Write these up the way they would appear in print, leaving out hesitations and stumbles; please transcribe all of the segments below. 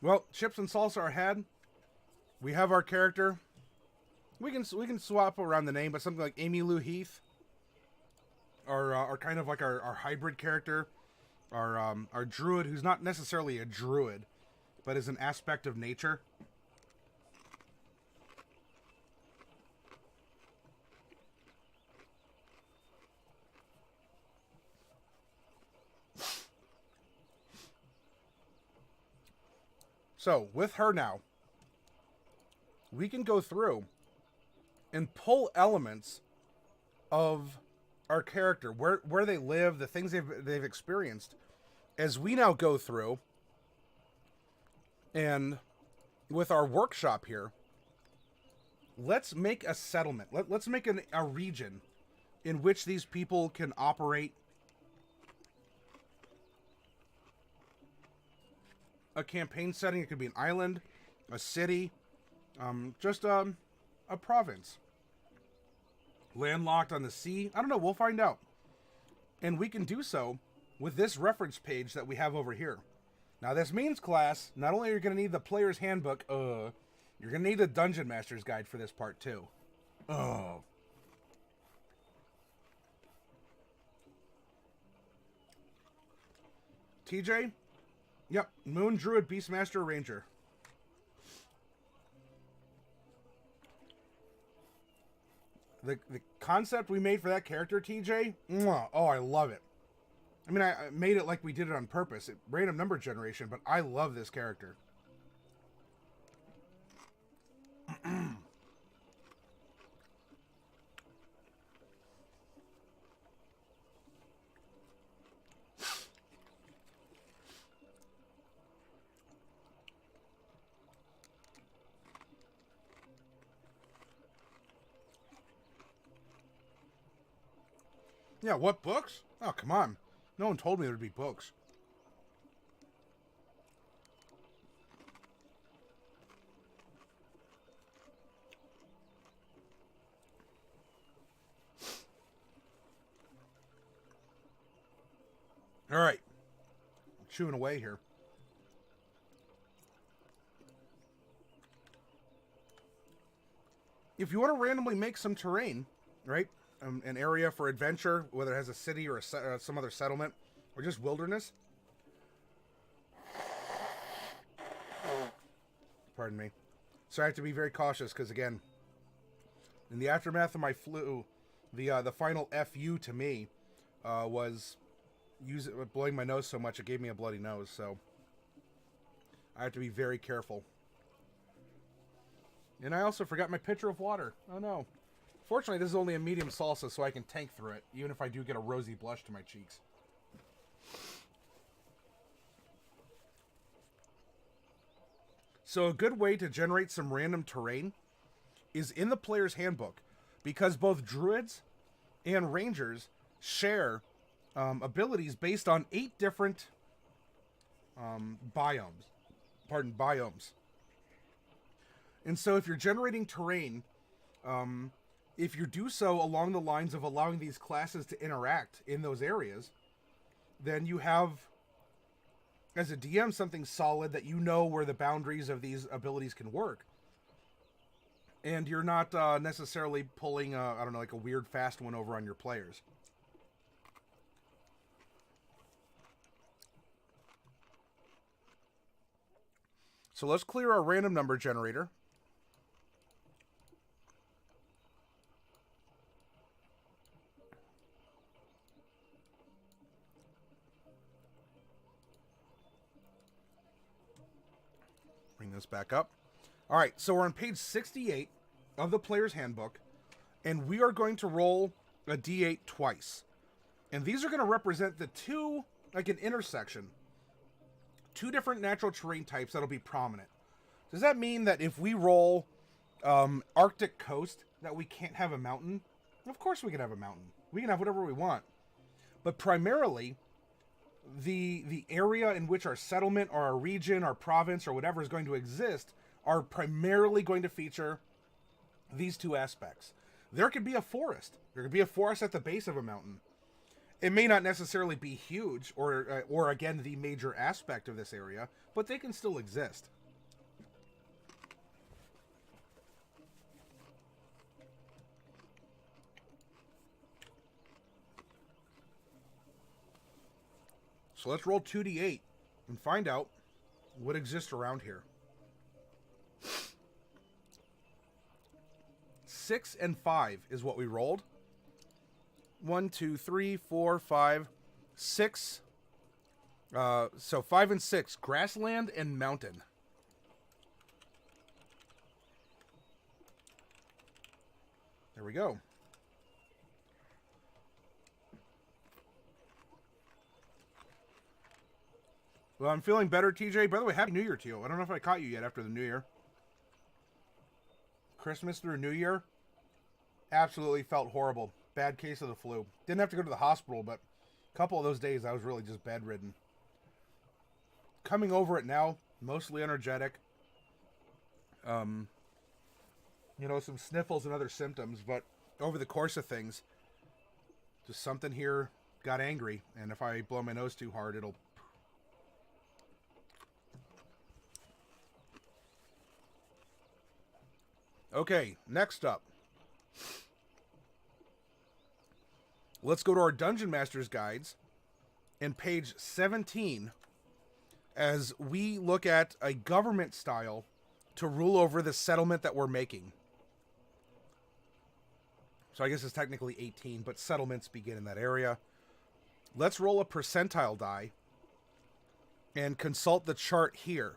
Well, chips and salsa are had. We have our character. We can swap around the name, but something like Amy Lou Heath, our kind of like our hybrid character, our druid, who's not necessarily a druid, but is an aspect of nature. So, with her now, we can go through and pull elements of our character, where they live, the things they've experienced, as we now go through, and with our workshop here, let's make a settlement. Let's make a region in which these people can operate. A campaign setting. It could be an island, a city, just a province. Landlocked on the sea. I don't know. We'll find out. And we can do so with this reference page that we have over here. Now, this means, class, not only are you going to need the player's handbook, you're going to need the Dungeon Master's Guide for this part, too. Oh. TJ? Yep, Moon, Druid, Beastmaster, Ranger. The concept we made for that character, TJ? Oh, I love it. I mean, I made it like we did it on purpose. Random number generation, but I love this character. Yeah, what books? Oh, come on. No one told me there'd be books. All right. I'm chewing away here. If you want to randomly make some terrain, right? An area for adventure, whether it has a city or some other settlement, or just wilderness. Pardon me. So I have to be very cautious because, again, in the aftermath of my flu, the final FU to me was blowing my nose so much it gave me a bloody nose. So I have to be very careful. And I also forgot my pitcher of water. Oh no. Fortunately, this is only a medium salsa, so I can tank through it, even if I do get a rosy blush to my cheeks. So a good way to generate some random terrain is in the player's handbook, because both druids and rangers share abilities based on 8 different biomes. And so if you're generating terrain, if you do so along the lines of allowing these classes to interact in those areas, then you have, as a DM, something solid that you know where the boundaries of these abilities can work. And you're not necessarily pulling, I don't know, like a weird fast one over on your players. So let's clear our random number generator. Bring this back up. All right, so we're on page 68 of the player's handbook, and we are going to roll a d8 twice. And these are going to represent the two, like an intersection, 2 different natural terrain types that'll be prominent. Does that mean that if we roll Arctic coast, that we can't have a mountain? Of course we can have a mountain. We can have whatever we want. But primarily, the area in which our settlement or our region, our province, or whatever is going to exist are primarily going to feature these 2 aspects. There could be a forest. There could be a forest at the base of a mountain. It may not necessarily be huge or again, the major aspect of this area, but they can still exist. So let's roll 2d8 and find out what exists around here. 6 and 5 is what we rolled. 1, 2, 3, 4, 5, 6. So 5 and 6, grassland and mountain. There we go. Well, I'm feeling better, TJ. By the way, Happy New Year to you. I don't know if I caught you yet after the New Year. Christmas through New Year. Absolutely felt horrible. Bad case of the flu. Didn't have to go to the hospital, but a couple of those days I was really just bedridden. Coming over it now, mostly energetic. You know, some sniffles and other symptoms, but over the course of things, just something here got angry, and if I blow my nose too hard, it'll... Okay, next up. Let's go to our Dungeon Master's Guides and page 17 as we look at a government style to rule over the settlement that we're making. So I guess it's technically 18, but settlements begin in that area. Let's roll a percentile die and consult the chart here.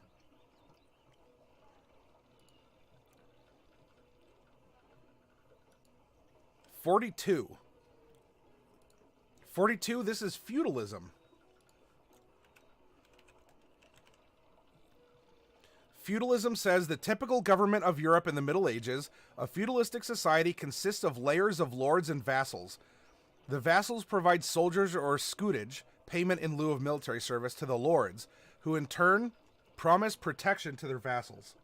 42. 42, this is feudalism. Feudalism says the typical government of Europe in the Middle Ages, a feudalistic society consists of layers of lords and vassals. The vassals provide soldiers or scutage, payment in lieu of military service, to the lords, who in turn promise protection to their vassals.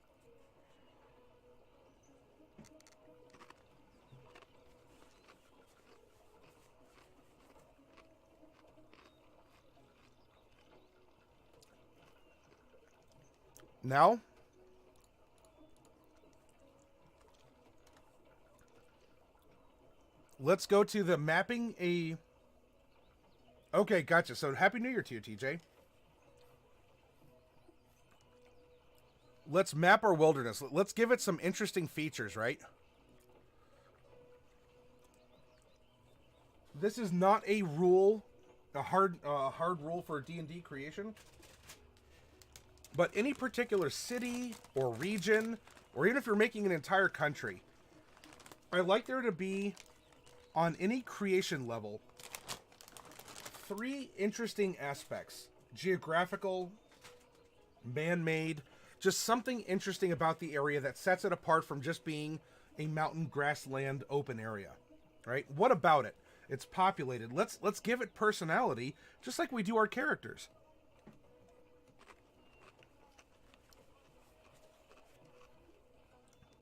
Now, let's go to the mapping a... Okay, gotcha. So, Happy New Year to you, TJ. Let's map our wilderness. Let's give it some interesting features, right? This is not a rule, a hard rule for D&D creation. But any particular city or region, or even if you're making an entire country, I like there to be, on any creation level, 3 interesting aspects. Geographical, man-made, just something interesting about the area that sets it apart from just being a mountain, grassland, open area. Right? What about it? It's populated. Let's give it personality, just like we do our characters.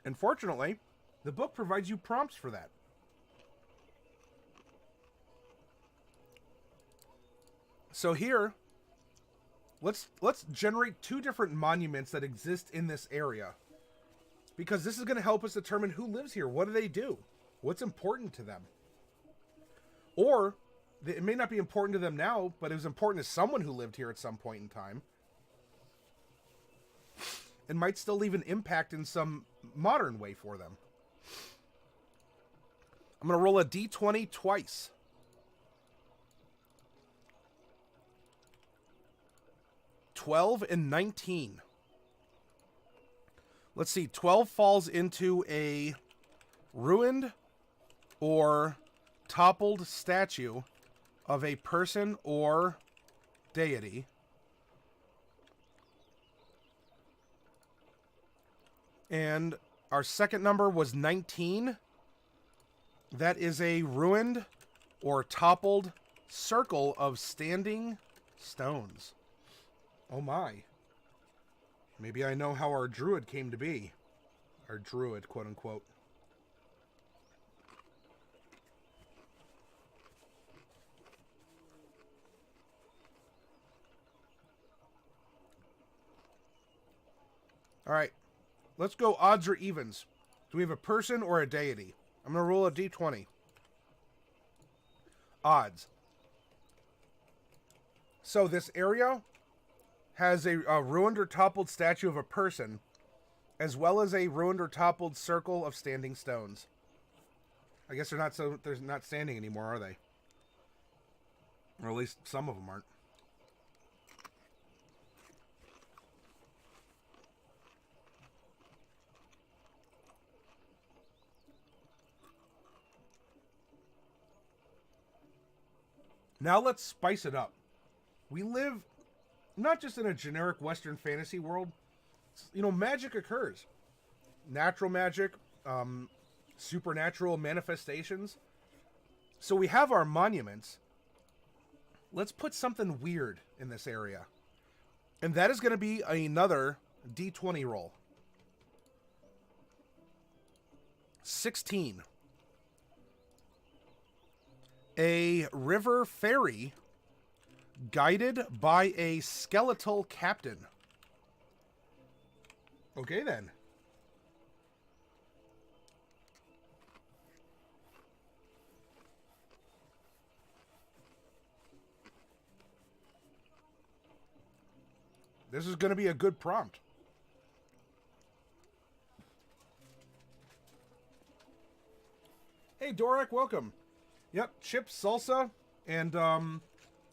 And fortunately, the book provides you prompts for that. So here, let's generate 2 different monuments that exist in this area. Because this is going to help us determine who lives here. What do they do? What's important to them? Or, it may not be important to them now, but it was important to someone who lived here at some point in time. And might still leave an impact in some modern way for them. I'm going to roll a d20 twice. $12 and 19. Let's see. 12 falls into a ruined or toppled statue of a person or deity. And our second number was 19. That is a ruined or toppled circle of standing stones. Oh my. Maybe I know how our druid came to be. Our druid, quote unquote. All right. Let's go odds or evens. Do we have a person or a deity? I'm going to roll a d20. Odds. So this area has a ruined or toppled statue of a person, as well as a ruined or toppled circle of standing stones. I guess they're not standing anymore, are they? Or at least some of them aren't. Now let's spice it up. We live not just in a generic Western fantasy world. You know, magic occurs. Natural magic, supernatural manifestations. So we have our monuments. Let's put something weird in this area. And that is going to be another D20 roll. 16. A river ferry guided by a skeletal captain. Okay, then. This is going to be a good prompt. Hey, Dorak, welcome. Yep, chips, salsa, and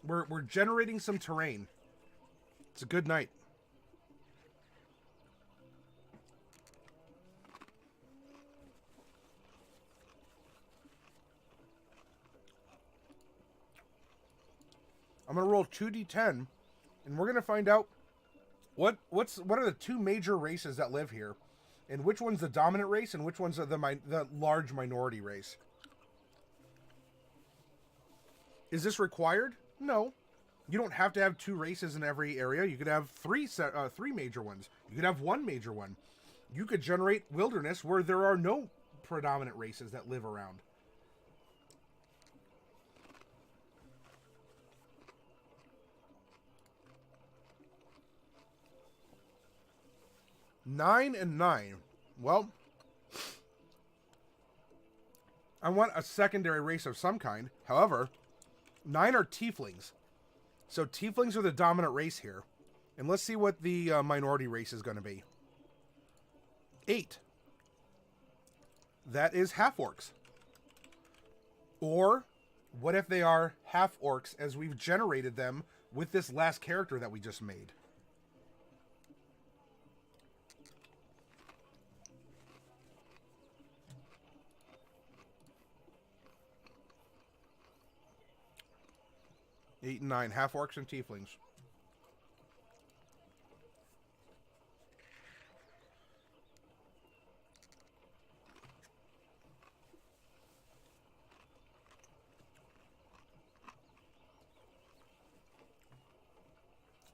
we're generating some terrain. It's a good night. I'm gonna roll 2d10, and we're gonna find out what are the two major races that live here, and which one's the dominant race, and which one's the large minority race. Is this required? No. You don't have to have two races in every area. You could have three major ones. You could have one major one. You could generate wilderness where there are no predominant races that live around. Nine and 9. Well, I want a secondary race of some kind. However, 9 are tieflings. So tieflings are the dominant race here. And let's see what the minority race is going to be. 8. That is half-orcs. Or, what if they are half-orcs as we've generated them with this last character that we just made? Eight and 9, half-orcs and tieflings.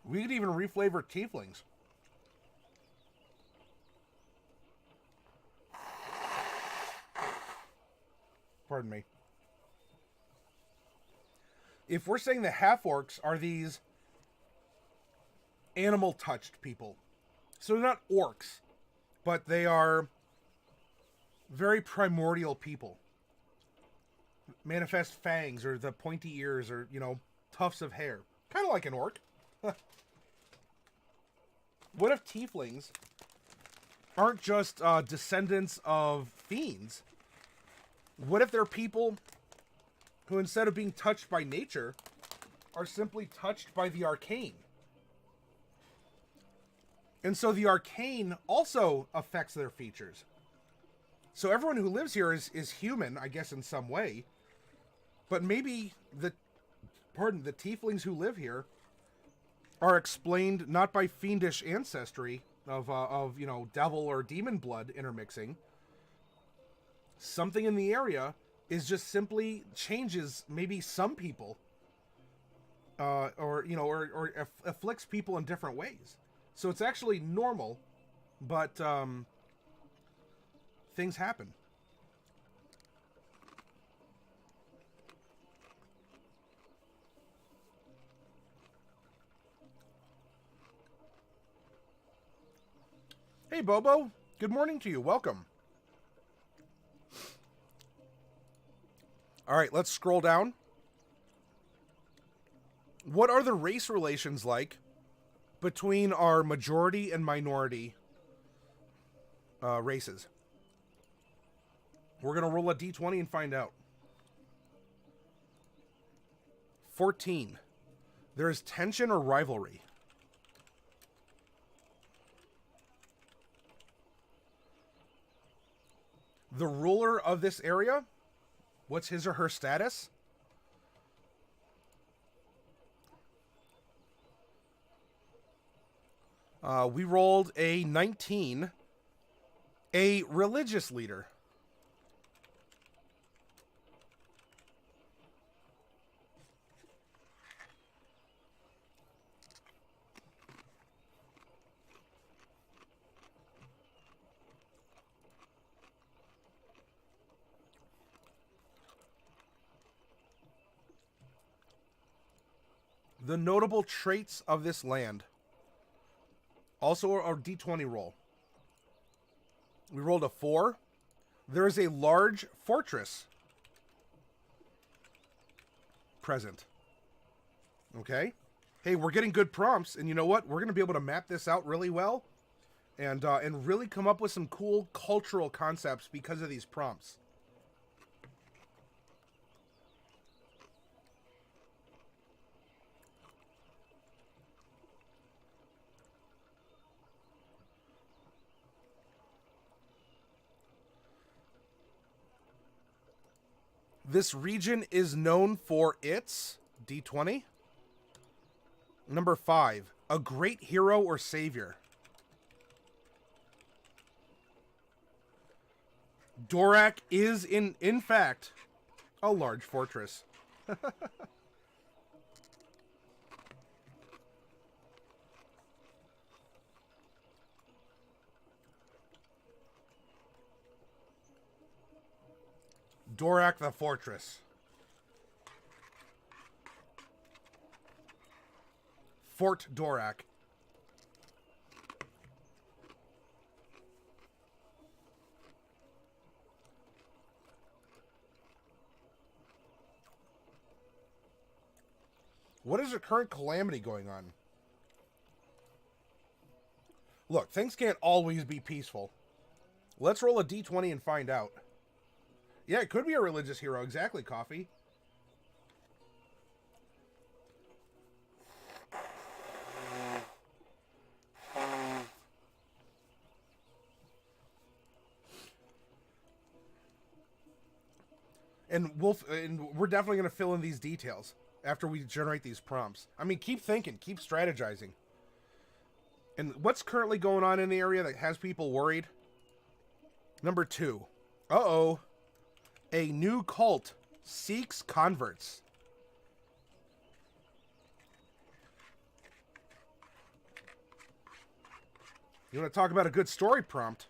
We could even reflavor tieflings. Pardon me. If we're saying the half-orcs are these animal-touched people, so they're not orcs, but they are very primordial people. Manifest fangs, or the pointy ears, or, you know, tufts of hair. Kind of like an orc. What if tieflings aren't just descendants of fiends? What if they're people who, instead of being touched by nature, are simply touched by the arcane? And so the arcane also affects their features. So everyone who lives here is human, I guess, in some way. But maybe the tieflings who live here are explained not by fiendish ancestry of you know, devil or demon blood intermixing. Something in the area is just simply changes maybe some people, or you know, or afflicts people in different ways. So it's actually normal, but things happen. Hey, Bobo. Good morning to you. Welcome. All right, let's scroll down. What are the race relations like between our majority and minority races? We're going to roll a d20 and find out. 14. There is tension or rivalry. The ruler of this area, what's his or her status? We rolled a 19. A religious leader. The notable traits of this land. Also our d20 roll. We rolled a 4. There is a large fortress present. Okay. Hey, we're getting good prompts, and you know what? We're going to be able to map this out really well and really come up with some cool cultural concepts because of these prompts. This region is known for its d20. Number 5, a great hero or savior. Dorak is in fact a large fortress. Dorak the Fortress. Fort Dorak. What is the current calamity going on? Look, things can't always be peaceful. Let's roll a d20 and find out. Yeah, it could be a religious hero. Exactly, Coffee. And we're definitely going to fill in these details after we generate these prompts. I mean, keep thinking, keep strategizing. And what's currently going on in the area that has people worried? Number 2. Uh-oh. A new cult seeks converts. You want to talk about a good story prompt?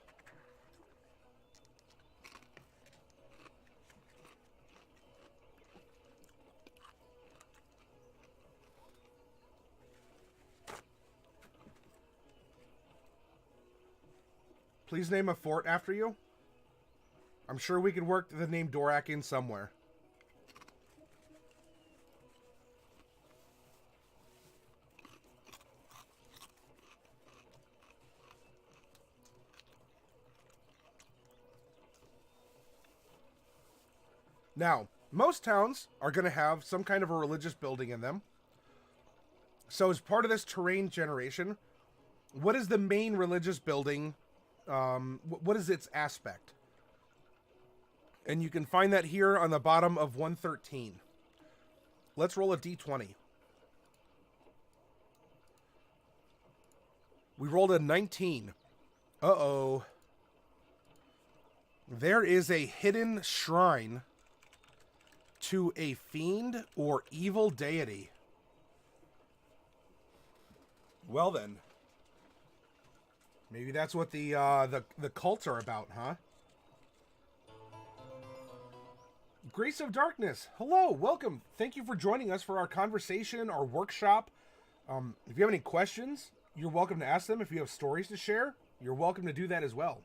Please name a fort after you. I'm sure we can work the name Dorak in somewhere. Now, most towns are going to have some kind of a religious building in them. So as part of this terrain generation, what is the main religious building? What is its aspect? And you can find that here on the bottom of 113. Let's roll a d20. We rolled a 19. Uh-oh. There is a hidden shrine to a fiend or evil deity. Well then. Maybe that's what the cults are about, huh? Grace of Darkness. Hello, welcome. Thank you for joining us for our conversation, our workshop. If you have any questions, you're welcome to ask them if you have stories to share. you're welcome to do that as well.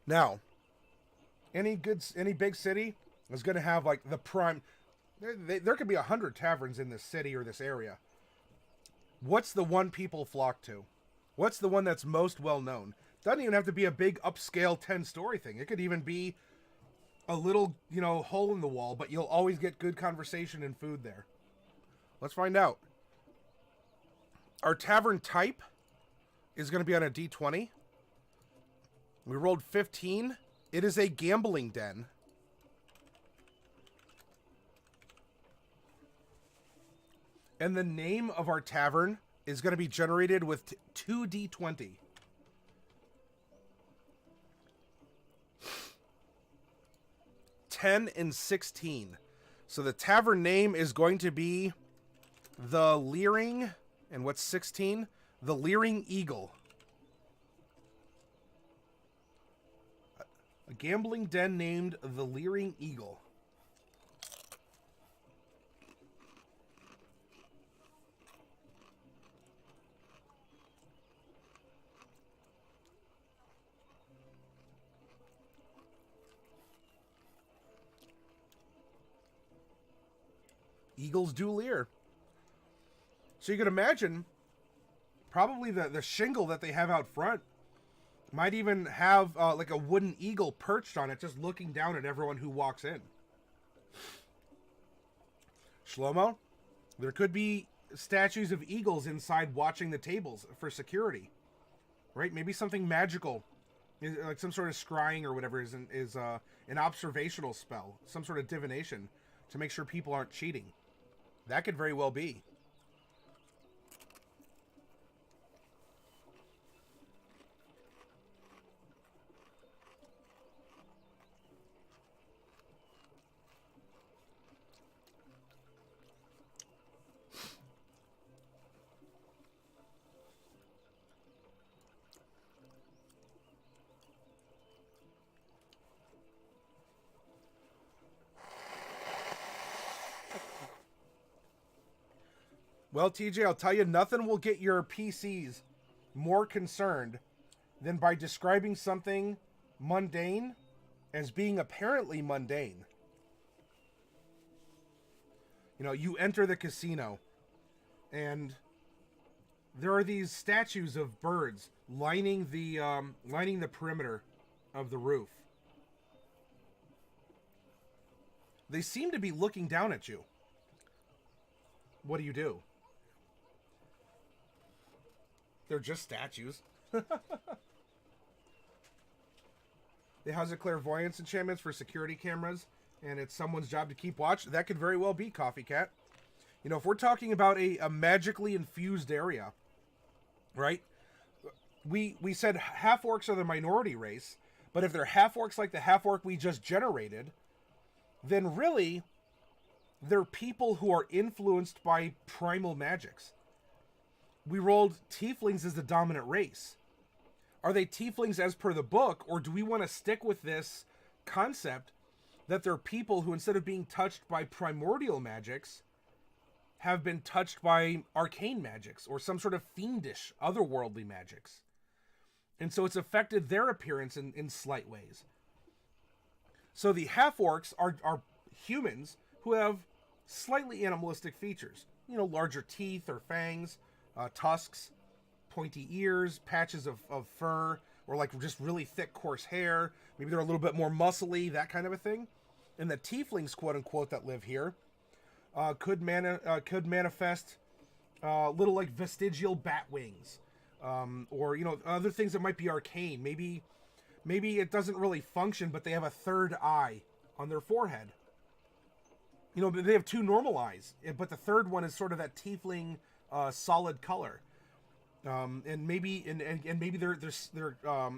Now, any big city is going to have like the prime. There could be 100 taverns in this city or this area. What's the one people flock to? What's the one that's most well known? Doesn't even have to be a big upscale 10-story thing. It could even be a little, hole in the wall, but you'll always get good conversation and food there. Let's find out. Our tavern type is going to be on a D20. We rolled 15. It is a gambling den. And the name of our tavern is going to be generated with 2d20. 10 and 16. So the tavern name is going to be the Leering, and what's 16? The Leering Eagle. A gambling den named the Leering Eagle. Eagles do leer. So you can imagine, probably the shingle that they have out front might even have like a wooden eagle perched on it, just looking down at everyone who walks in. Shlomo, there could be statues of eagles inside watching the tables for security, right? Maybe something magical, like some sort of scrying or whatever is an observational spell, some sort of divination to make sure people aren't cheating. That could very well be. Well, TJ, I'll tell you, nothing will get your PCs more concerned than by describing something mundane as being apparently mundane. You enter the casino, and there are these statues of birds lining the perimeter of the roof. They seem to be looking down at you. What do? They're just statues. They house a clairvoyance enchantments for security cameras, and it's someone's job to keep watch. That could very well be Coffee Cat. If we're talking about a magically infused area, right? We said half-orcs are the minority race, but if they're half-orcs like the half-orc we just generated, then really, they're people who are influenced by primal magics. We rolled tieflings as the dominant race. Are they tieflings as per the book, or do we want to stick with this concept that they're people who, instead of being touched by primordial magics, have been touched by arcane magics or some sort of fiendish, otherworldly magics? And so it's affected their appearance in slight ways. So the half-orcs are humans who have slightly animalistic features. Larger teeth or fangs, tusks, pointy ears, patches of fur, or like just really thick, coarse hair. Maybe they're a little bit more muscly, that kind of a thing. And the tieflings, quote unquote, that live here could manifest little like vestigial bat wings, or other things that might be arcane. Maybe it doesn't really function, but they have a third eye on their forehead. They have two normal eyes, but the third one is sort of that tiefling solid color. And maybe they're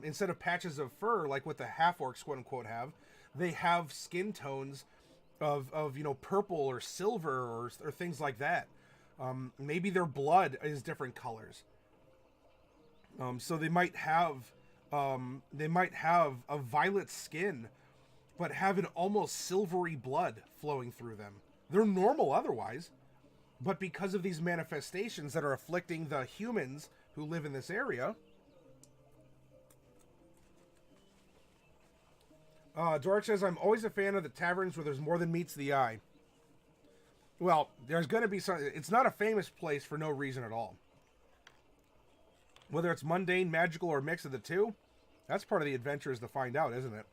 instead of patches of fur like what the half-orcs, quote unquote, have, they have skin tones of purple or silver or things like that. Maybe their blood is different colors. So they might have a violet skin, but have an almost silvery blood flowing through them. They're normal otherwise, but because of these manifestations that are afflicting the humans who live in this area. Dork says, I'm always a fan of the taverns where there's more than meets the eye. Well, there's going to be some... It's not a famous place for no reason at all. Whether it's mundane, magical, or a mix of the two, that's part of the adventure is to find out, isn't it?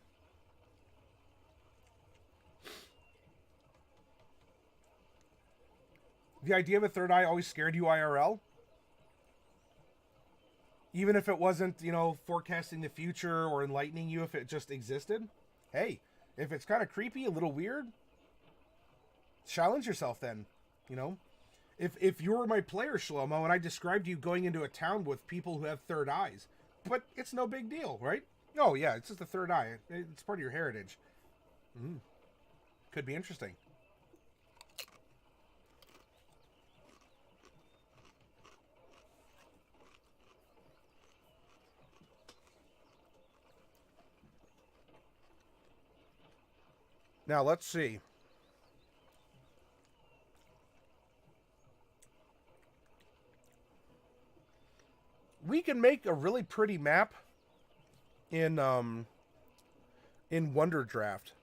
The idea of a third eye always scared you IRL? Even if it wasn't, you know, forecasting the future or enlightening you, if it just existed? Hey, if it's kind of creepy, a little weird, challenge yourself then, you know? If you were my player, Shlomo, and I described you going into a town with people who have third eyes, but it's no big deal, right? Oh, yeah, it's just a third eye. It's part of your heritage. Could be interesting. Now, let's see. We can make a really pretty map in Wonder Draft.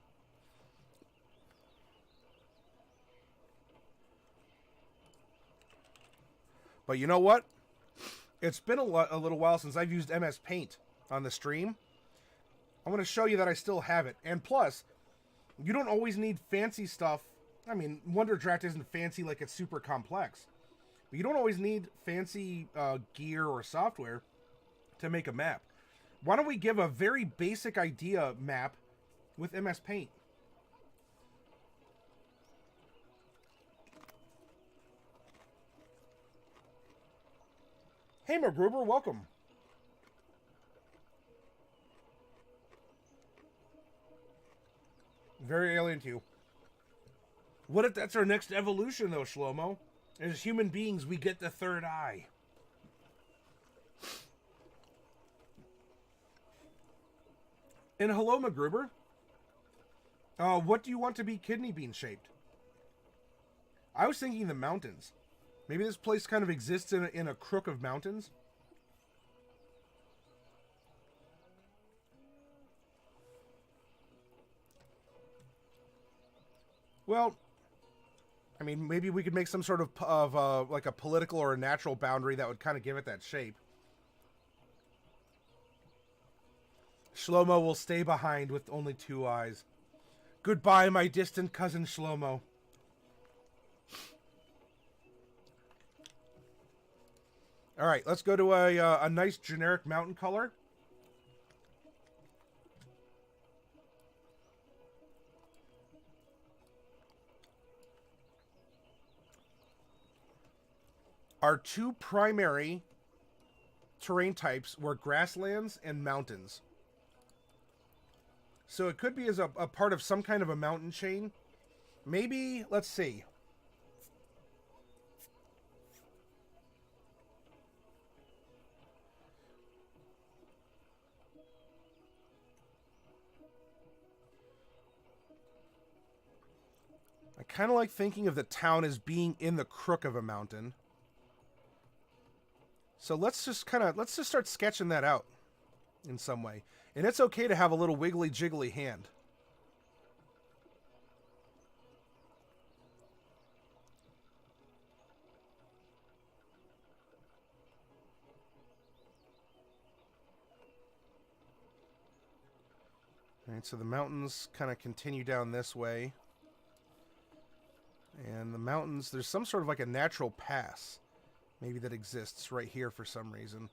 But you know what? It's been a little while since I've used MS Paint on the stream. I want to show you that I still have it. And plus, you don't always need fancy stuff. I mean, Wonder Draft isn't fancy like it's super complex. But you don't always need fancy gear or software to make a map. Why don't we give a very basic idea map with MS Paint? Hey, McGruber, welcome. Very alien to you. What if that's our next evolution, though, Shlomo? As human beings, we get the third eye. And hello, McGruber. What do you want to be kidney bean shaped? I was thinking the mountains. Maybe this place kind of exists in a crook of mountains. Well, I mean, maybe we could make some sort of like a political or a natural boundary that would kind of give it that shape. Shlomo will stay behind with only 2 eyes. Goodbye, my distant cousin Shlomo. All right, let's go to a nice generic mountain color. Our 2 primary terrain types were grasslands and mountains. So it could be as a part of some kind of a mountain chain. Maybe, let's see. I kind of like thinking of the town as being in the crook of a mountain. So let's just start sketching that out in some way. And it's okay to have a little wiggly jiggly hand. All right, so the mountains kind of continue down this way. And the mountains, there's some sort of like a natural pass. Maybe that exists right here for some reason.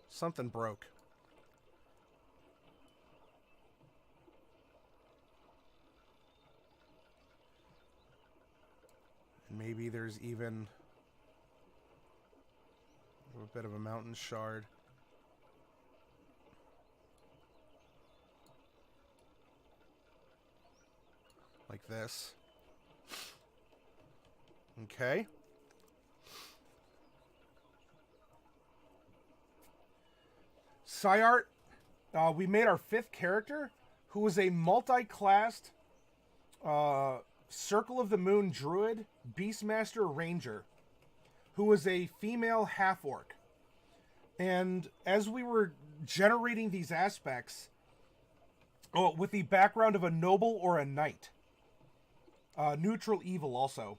Something broke. And maybe there's even a bit of a mountain shard. Like this. Okay. Syart, we made our 5th character, who was a multi-classed Circle of the Moon Druid, Beastmaster Ranger, who was a female half-orc. And as we were generating these aspects, with the background of a noble or a knight, neutral evil also.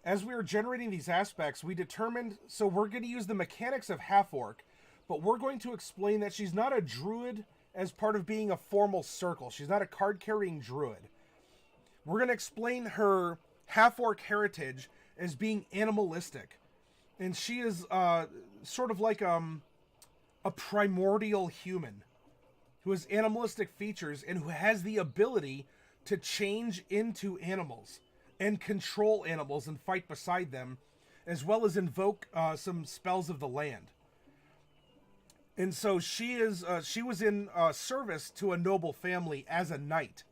As we were generating these aspects, we determined, so we're going to use the mechanics of half-orc, but we're going to explain that she's not a druid as part of being a formal circle. She's not a card-carrying druid. We're going to explain her half-orc heritage as being animalistic. And she is sort of like a primordial human who has animalistic features and who has the ability to change into animals and control animals and fight beside them, as well as invoke some spells of the land. And so she was in service to a noble family as a knight.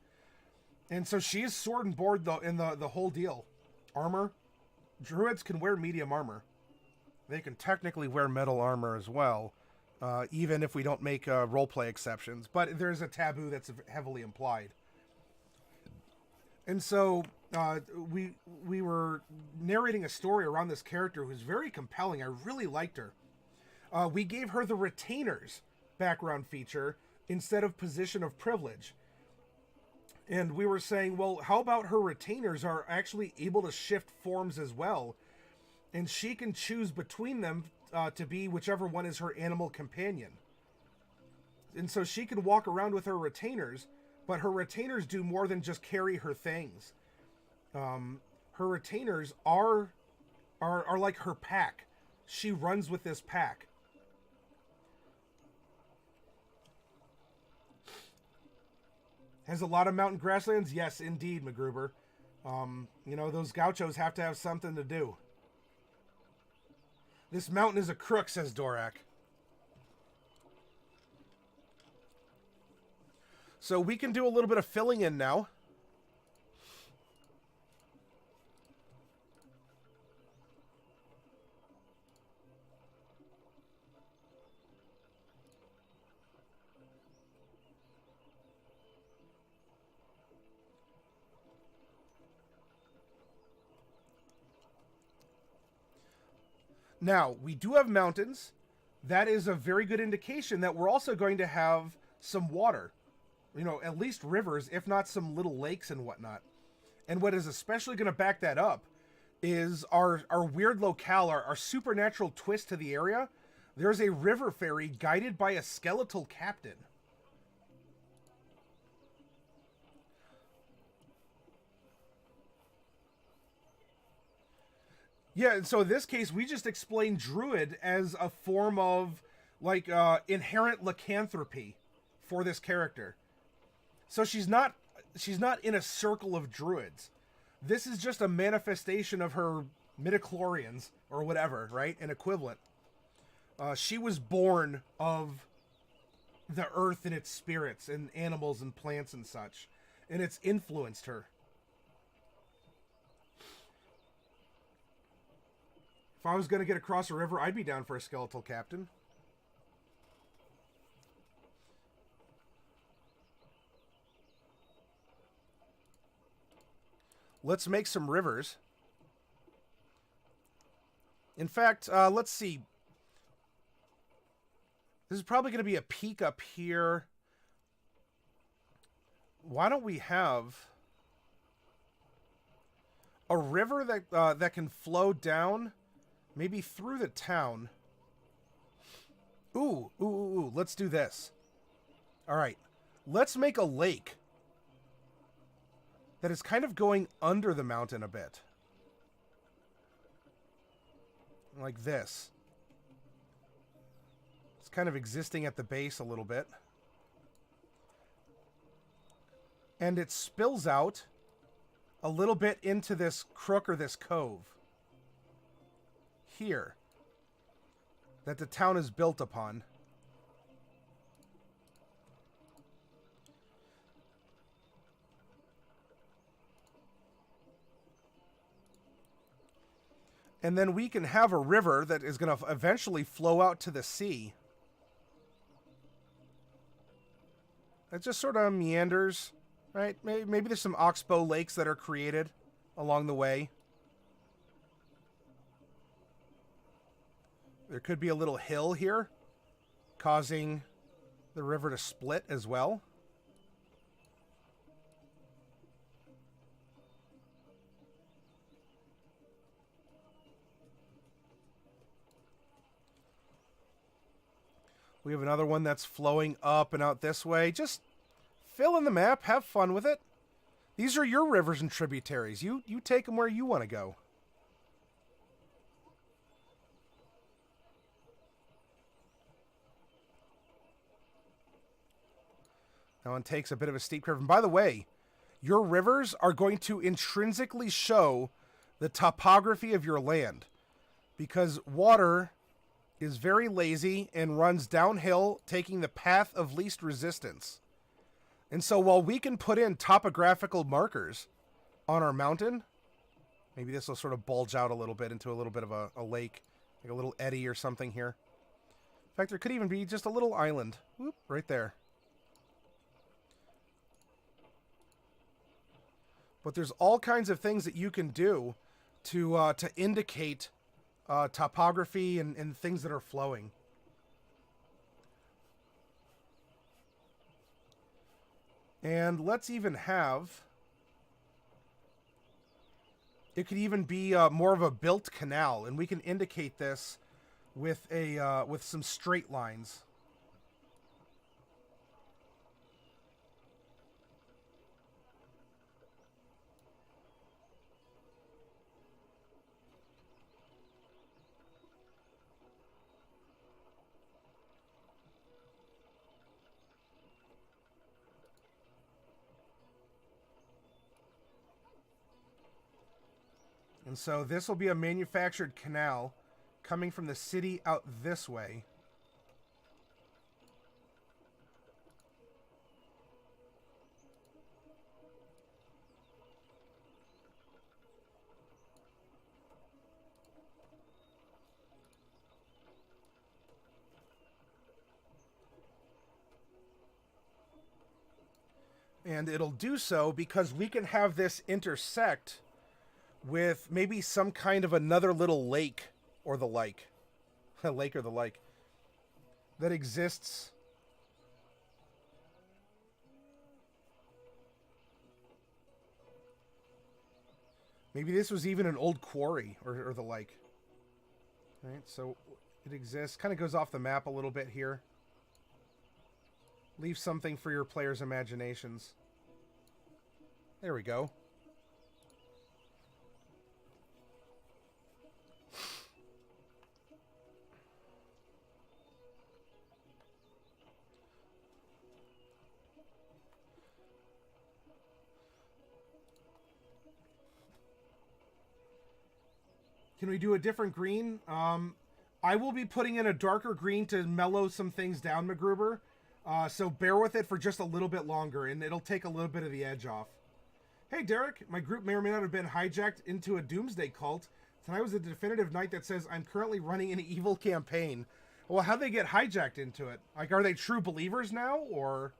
And so she is sword and board in the whole deal. Armor. Druids can wear medium armor. They can technically wear metal armor as well, even if we don't make roleplay exceptions. But there's a taboo that's heavily implied. And so we were narrating a story around this character who's very compelling. I really liked her. We gave her the Retainers background feature instead of Position of Privilege. And we were saying, well, how about her Retainers are actually able to shift forms as well? And she can choose between them to be whichever one is her animal companion. And so she can walk around with her Retainers, but her Retainers do more than just carry her things. Her Retainers are like her pack. She runs with this pack. Has a lot of mountain grasslands? Yes, indeed, MacGruber. Those gauchos have to have something to do. This mountain is a crook, says Dorak. So we can do a little bit of filling in now. Now, we do have mountains. That is a very good indication that we're also going to have some water. At least rivers, if not some little lakes and whatnot. And what is especially going to back that up is our weird locale, our supernatural twist to the area. There's a river ferry guided by a skeletal captain. Yeah, and so in this case, we just explain druid as a form of, inherent lycanthropy for this character. So she's not in a circle of druids. This is just a manifestation of her midichlorians, or whatever, right? An equivalent. She was born of the earth and its spirits, and animals and plants and such. And it's influenced her. If I was going to get across a river, I'd be down for a skeletal captain. Let's make some rivers. In fact, let's see. This is probably going to be a peak up here. Why don't we have a river that can flow down, maybe through the town? Ooh, let's do this. All right, let's make a lake that is kind of going under the mountain a bit. Like this. It's kind of existing at the base a little bit. And it spills out a little bit into this crook or this cove. Here. That the town is built upon. And then we can have a river that is going to eventually flow out to the sea. It just sort of meanders, right? Maybe there's some oxbow lakes that are created along the way. There could be a little hill here, causing the river to split as well. We have another one that's flowing up and out this way. Just fill in the map. Have fun with it. These are your rivers and tributaries. You take them where you want to go. That one takes a bit of a steep curve. And by the way, your rivers are going to intrinsically show the topography of your land, because water is very lazy and runs downhill, taking the path of least resistance. And so while we can put in topographical markers on our mountain, maybe this will sort of bulge out a little bit into a little bit of a lake, like a little eddy or something here. In fact, there could even be just a little island. Whoop, right there. But there's all kinds of things that you can do to indicate topography and things that are flowing. And let's even have... It could even be more of a built canal, and we can indicate this with some straight lines. And so this will be a manufactured canal coming from the city out this way. And it'll do so because we can have this intersect with maybe some kind of another little lake or the like. A lake or the like. That exists. Maybe this was even an old quarry or the like. Right, so it exists. Kind of goes off the map a little bit here. Leave something for your players' imaginations. There we go. Can we do a different green? I will be putting in a darker green to mellow some things down, MacGruber. So bear with it for just a little bit longer, and it'll take a little bit of the edge off. Hey, Derek. My group may or may not have been hijacked into a doomsday cult. Tonight was a definitive night that says I'm currently running an evil campaign. Well, how'd they get hijacked into it? Like, are they true believers now, or...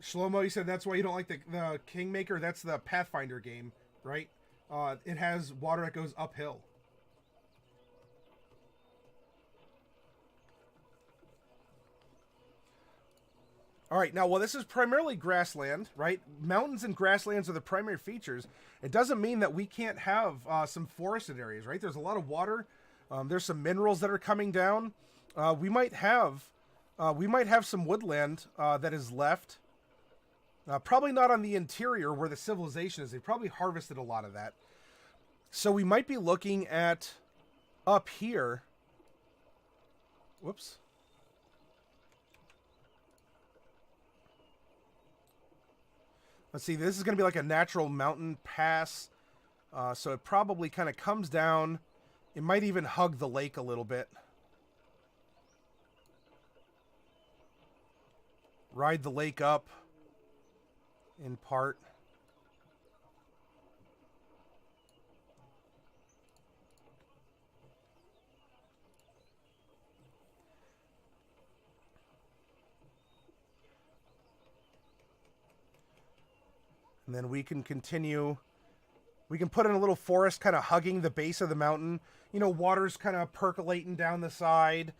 Shlomo, you said that's why you don't like the Kingmaker. That's the Pathfinder game, right? It has water that goes uphill. All right, now, while this is primarily grassland, right? Mountains and grasslands are the primary features. It doesn't mean that we can't have some forested areas, right? There's a lot of water. There's some minerals that are coming down. We might have some woodland that is left. Probably not on the interior where the civilization is. They probably harvested a lot of that. So we might be looking at up here. Whoops. Let's see. This is going to be like a natural mountain pass. So it probably kind of comes down. It might even hug the lake a little bit. Ride the lake up. In part. And then we can continue. We can put in a little forest kind of hugging the base of the mountain. You know, water's kind of percolating down the side.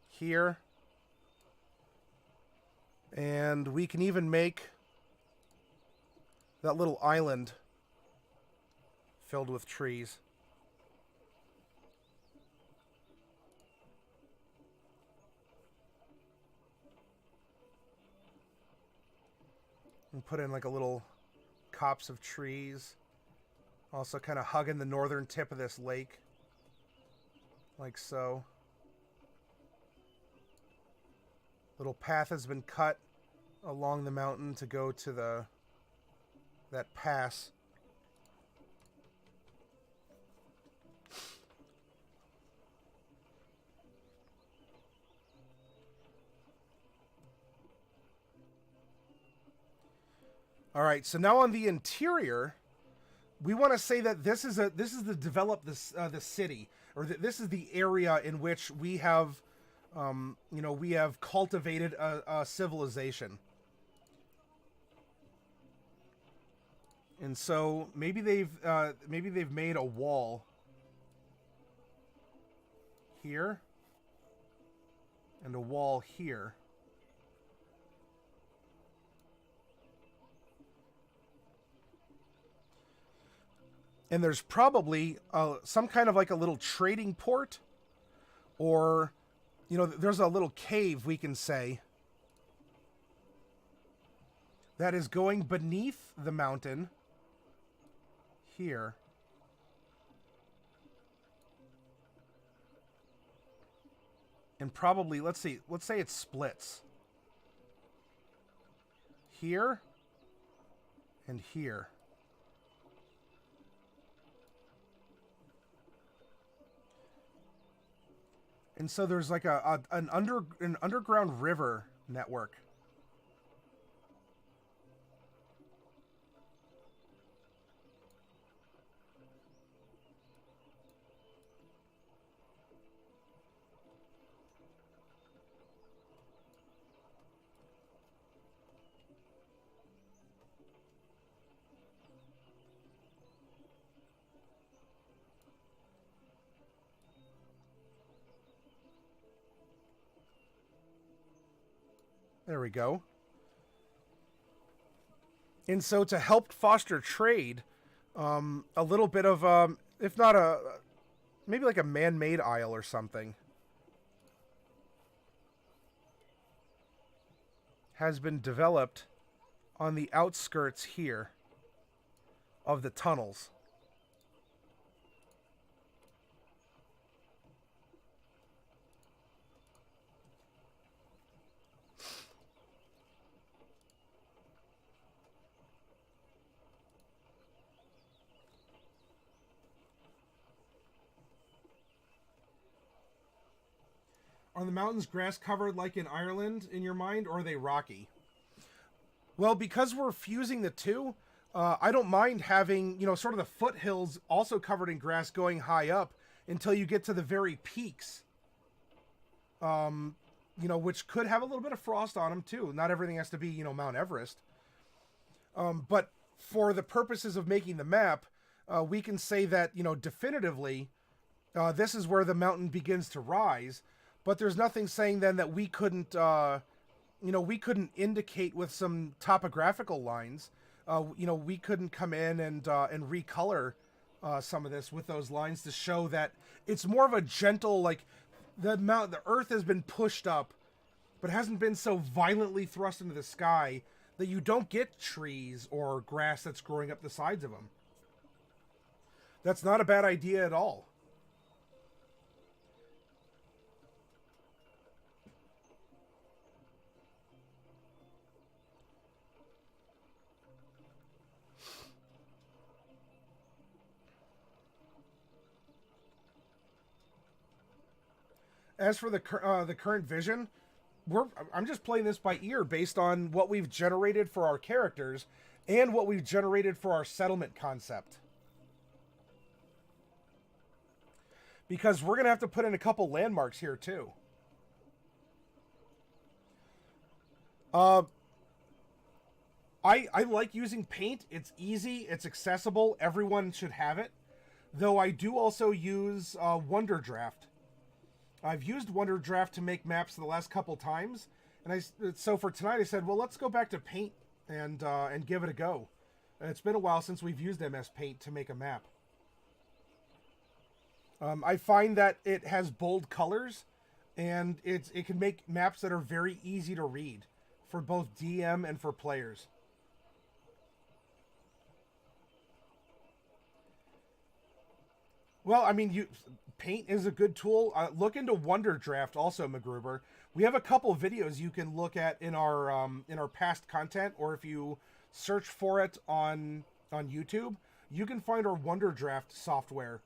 Here. And we can even make that little island filled with trees. And put in like a little copse of trees. Also kind of hugging the northern tip of this lake. Like so. Little path has been cut along the mountain to go to that pass. All right, so now on the interior, we want to say that this is the develop the city, or this is the area in which we have, we have cultivated a civilization. And so maybe they've made a wall here and a wall here. And there's probably some kind of like a little trading port, or, you know, there's a little cave, we can say, that is going beneath the mountain here. And probably, let's say it splits here and here. And so there's like an underground river network. There we go. And so to help foster trade, a little bit of, if not maybe like a man-made isle or something, has been developed on the outskirts here of the tunnels. Are the mountains grass covered like in Ireland in your mind, or are they rocky? Well, because we're fusing the two, I don't mind having, you know, sort of the foothills also covered in grass going high up until you get to the very peaks. You know, which could have a little bit of frost on them too. Not everything has to be, you know, Mount Everest. But for the purposes of making the map, we can say that, you know, definitively, this is where the mountain begins to rise. But there's nothing saying then that we couldn't, we couldn't indicate with some topographical lines. We couldn't come in and recolor some of this with those lines to show that it's more of a gentle, like the earth has been pushed up, but hasn't been so violently thrust into the sky that you don't get trees or grass that's growing up the sides of them. That's not a bad idea at all. As for the current vision, I'm just playing this by ear based on what we've generated for our characters and what we've generated for our settlement concept. Because we're going to have to put in a couple landmarks here too. I like using paint. It's easy. It's accessible. Everyone should have it. Though I do also use Wonder Draft. I've used Wonder Draft to make maps the last couple times, and so for tonight I said, well, let's go back to paint and give it a go. And it's been a while since we've used MS Paint to make a map. I find that it has bold colors, and it can make maps that are very easy to read for both DM and for players. Well, I mean, paint is a good tool. Look into Wonder Draft also, MacGruber. We have a couple videos you can look at in our past content, or if you search for it on YouTube, you can find our Wonder Draft software,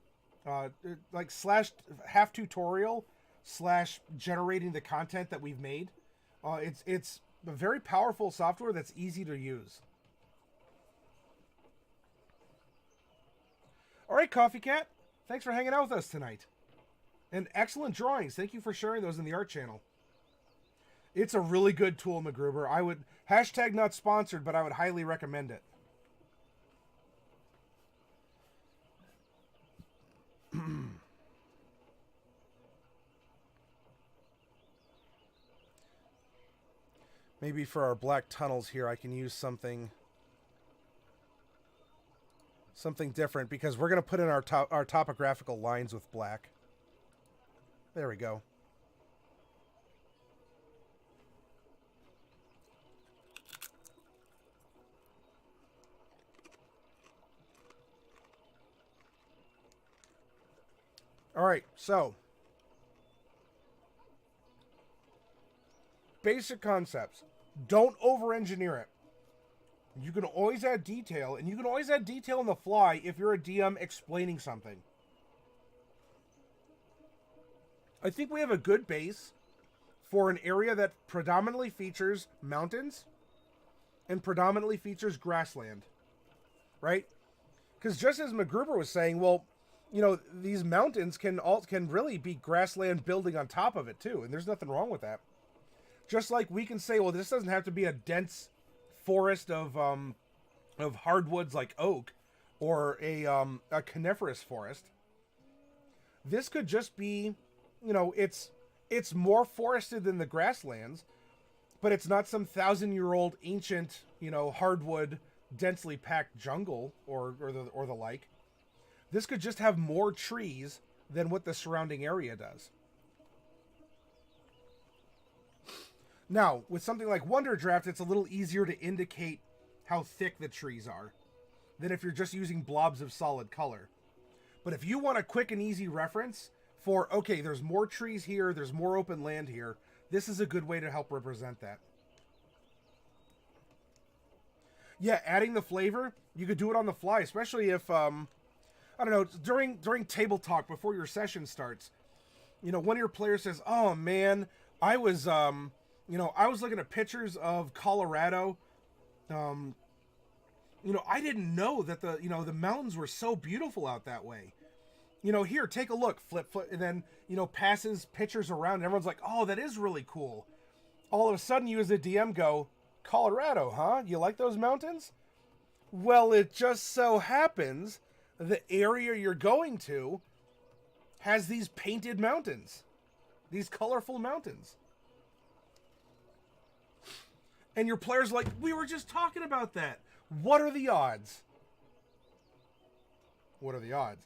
like /half tutorial / generating the content that we've made. It's a very powerful software that's easy to use. All right, Coffee Cat. Thanks for hanging out with us tonight. And excellent drawings. Thank you for sharing those in the art channel. It's a really good tool, MacGruber. I would, hashtag not sponsored, but I would highly recommend it. Maybe for our black tunnels here, I can use something different, because we're going to put in our topographical lines with black. There we go. All right, so basic concepts. Don't over-engineer it. You can always add detail, and you can always add detail on the fly if you're a DM explaining something. I think we have a good base for an area that predominantly features mountains and predominantly features grassland, right? Because just as MacGruber was saying, well, you know, these mountains can really be grassland building on top of it too, and there's nothing wrong with that. Just like we can say, well, this doesn't have to be a dense forest of hardwoods like oak, or a coniferous forest. This could just be, you know, it's more forested than the grasslands, but it's not some 1,000-year-old ancient, you know, hardwood, densely packed jungle or the like. This could just have more trees than what the surrounding area does. Now, with something like Wonder Draft, it's a little easier to indicate how thick the trees are than if you're just using blobs of solid color. But if you want a quick and easy reference for, okay, there's more trees here, there's more open land here, this is a good way to help represent that. Yeah, adding the flavor, you could do it on the fly, especially if, I don't know, during table talk before your session starts. You know, one of your players says, oh man, I was looking at pictures of Colorado. You know, I didn't know that the mountains were so beautiful out that way. You know, here, take a look, flip, and then, you know, passes pictures around, and everyone's like, oh, that is really cool. All of a sudden, you as a DM go, Colorado, huh? You like those mountains? Well, it just so happens the area you're going to has these painted mountains, these colorful mountains. And your player's like, we were just talking about that. What are the odds? What are the odds?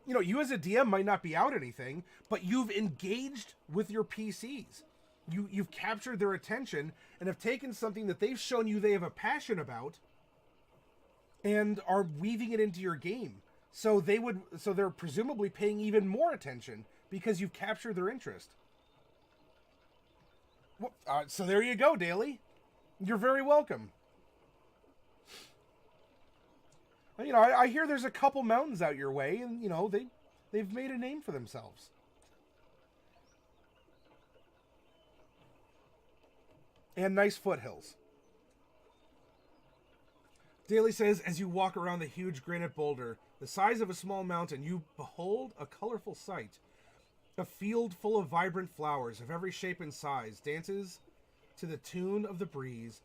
You know, you as a DM might not be out anything, but you've engaged with your PCs. You've captured their attention and have taken something that they've shown you they have a passion about and are weaving it into your game. So they're presumably paying even more attention because you've captured their interest. So there you go, Daly. You're very welcome. You know, I hear there's a couple mountains out your way, and, you know, they've made a name for themselves. And nice foothills. Daly says, as you walk around the huge granite boulder, the size of a small mountain, you behold a colorful sight. A field full of vibrant flowers of every shape and size dances to the tune of the breeze,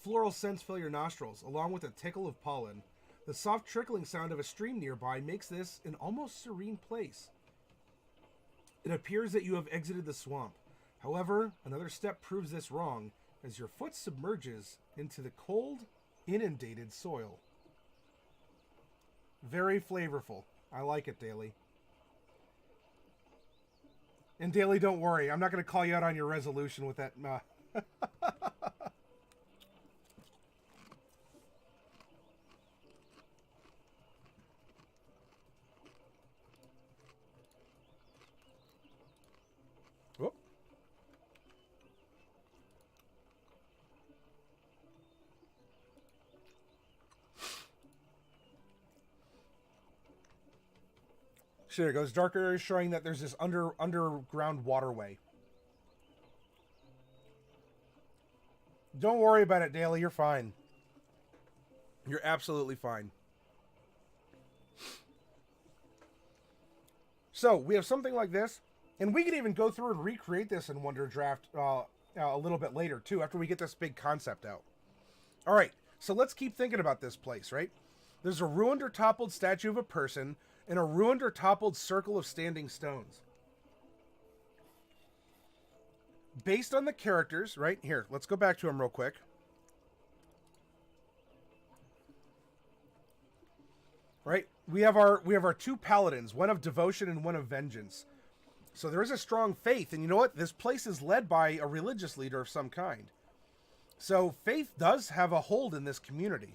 floral scents fill your nostrils, along with a tickle of pollen. The soft trickling sound of a stream nearby makes this an almost serene place. It appears that you have exited the swamp. However, another step proves this wrong, as your foot submerges into the cold, inundated soil. Very flavorful. I like it, Daily. And Daily, don't worry. I'm not going to call you out on your resolution with that. Whoop. So there it goes. Dark areas showing that there's this underground waterway. Don't worry about it, Daly. You're fine. You're absolutely fine. So we have something like this, and we can even go through and recreate this in Wonder Draft a little bit later too, after we get this big concept out. All right, so let's keep thinking about this place, right? There's a ruined or toppled statue of a person and a ruined or toppled circle of standing stones. Based on the characters, right here, let's go back to them real quick. Right, we have our two paladins, one of devotion and one of vengeance. So there is a strong faith, and you know what? This place is led by a religious leader of some kind. So faith does have a hold in this community.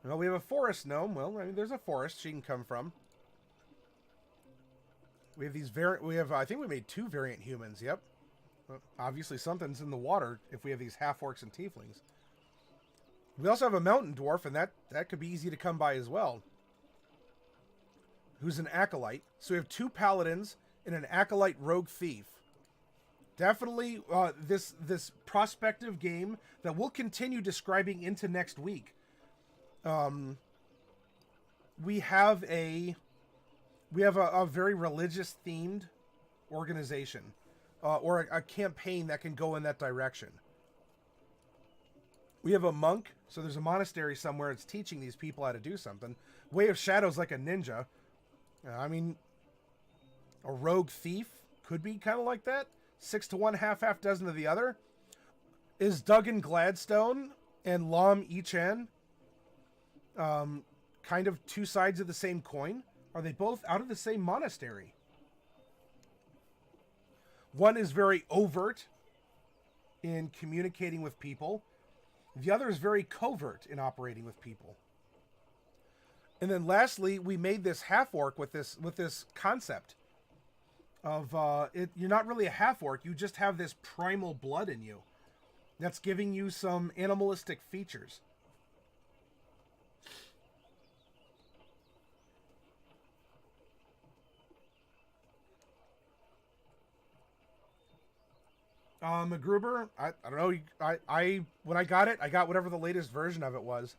Well, we have a forest gnome. Well, I mean, there's a forest she can come from. We have these I think we made 2 variant humans. Yep. Well, obviously something's in the water if we have these half-orcs and tieflings. We also have a mountain dwarf, and that could be easy to come by as well. Who's an acolyte. So we have 2 paladins and an acolyte rogue thief. Definitely this prospective game that we'll continue describing into next week. We have a very religious themed organization or a campaign that can go in that direction. We have a monk, so there's a monastery somewhere that's teaching these people how to do something. Way of Shadows like a ninja. I mean, a rogue thief could be kind of like that. 6 to 1, half dozen of the other. Is Duggan Gladstone and Lam Ichan kind of 2 sides of the same coin? Are they both out of the same monastery? One is very overt in communicating with people. The other is very covert in operating with people. And then lastly, we made this half-orc with this concept of you're not really a half-orc, you just have this primal blood in you that's giving you some animalistic features. MacGruber, I don't know. I when I got it, I got whatever the latest version of it was.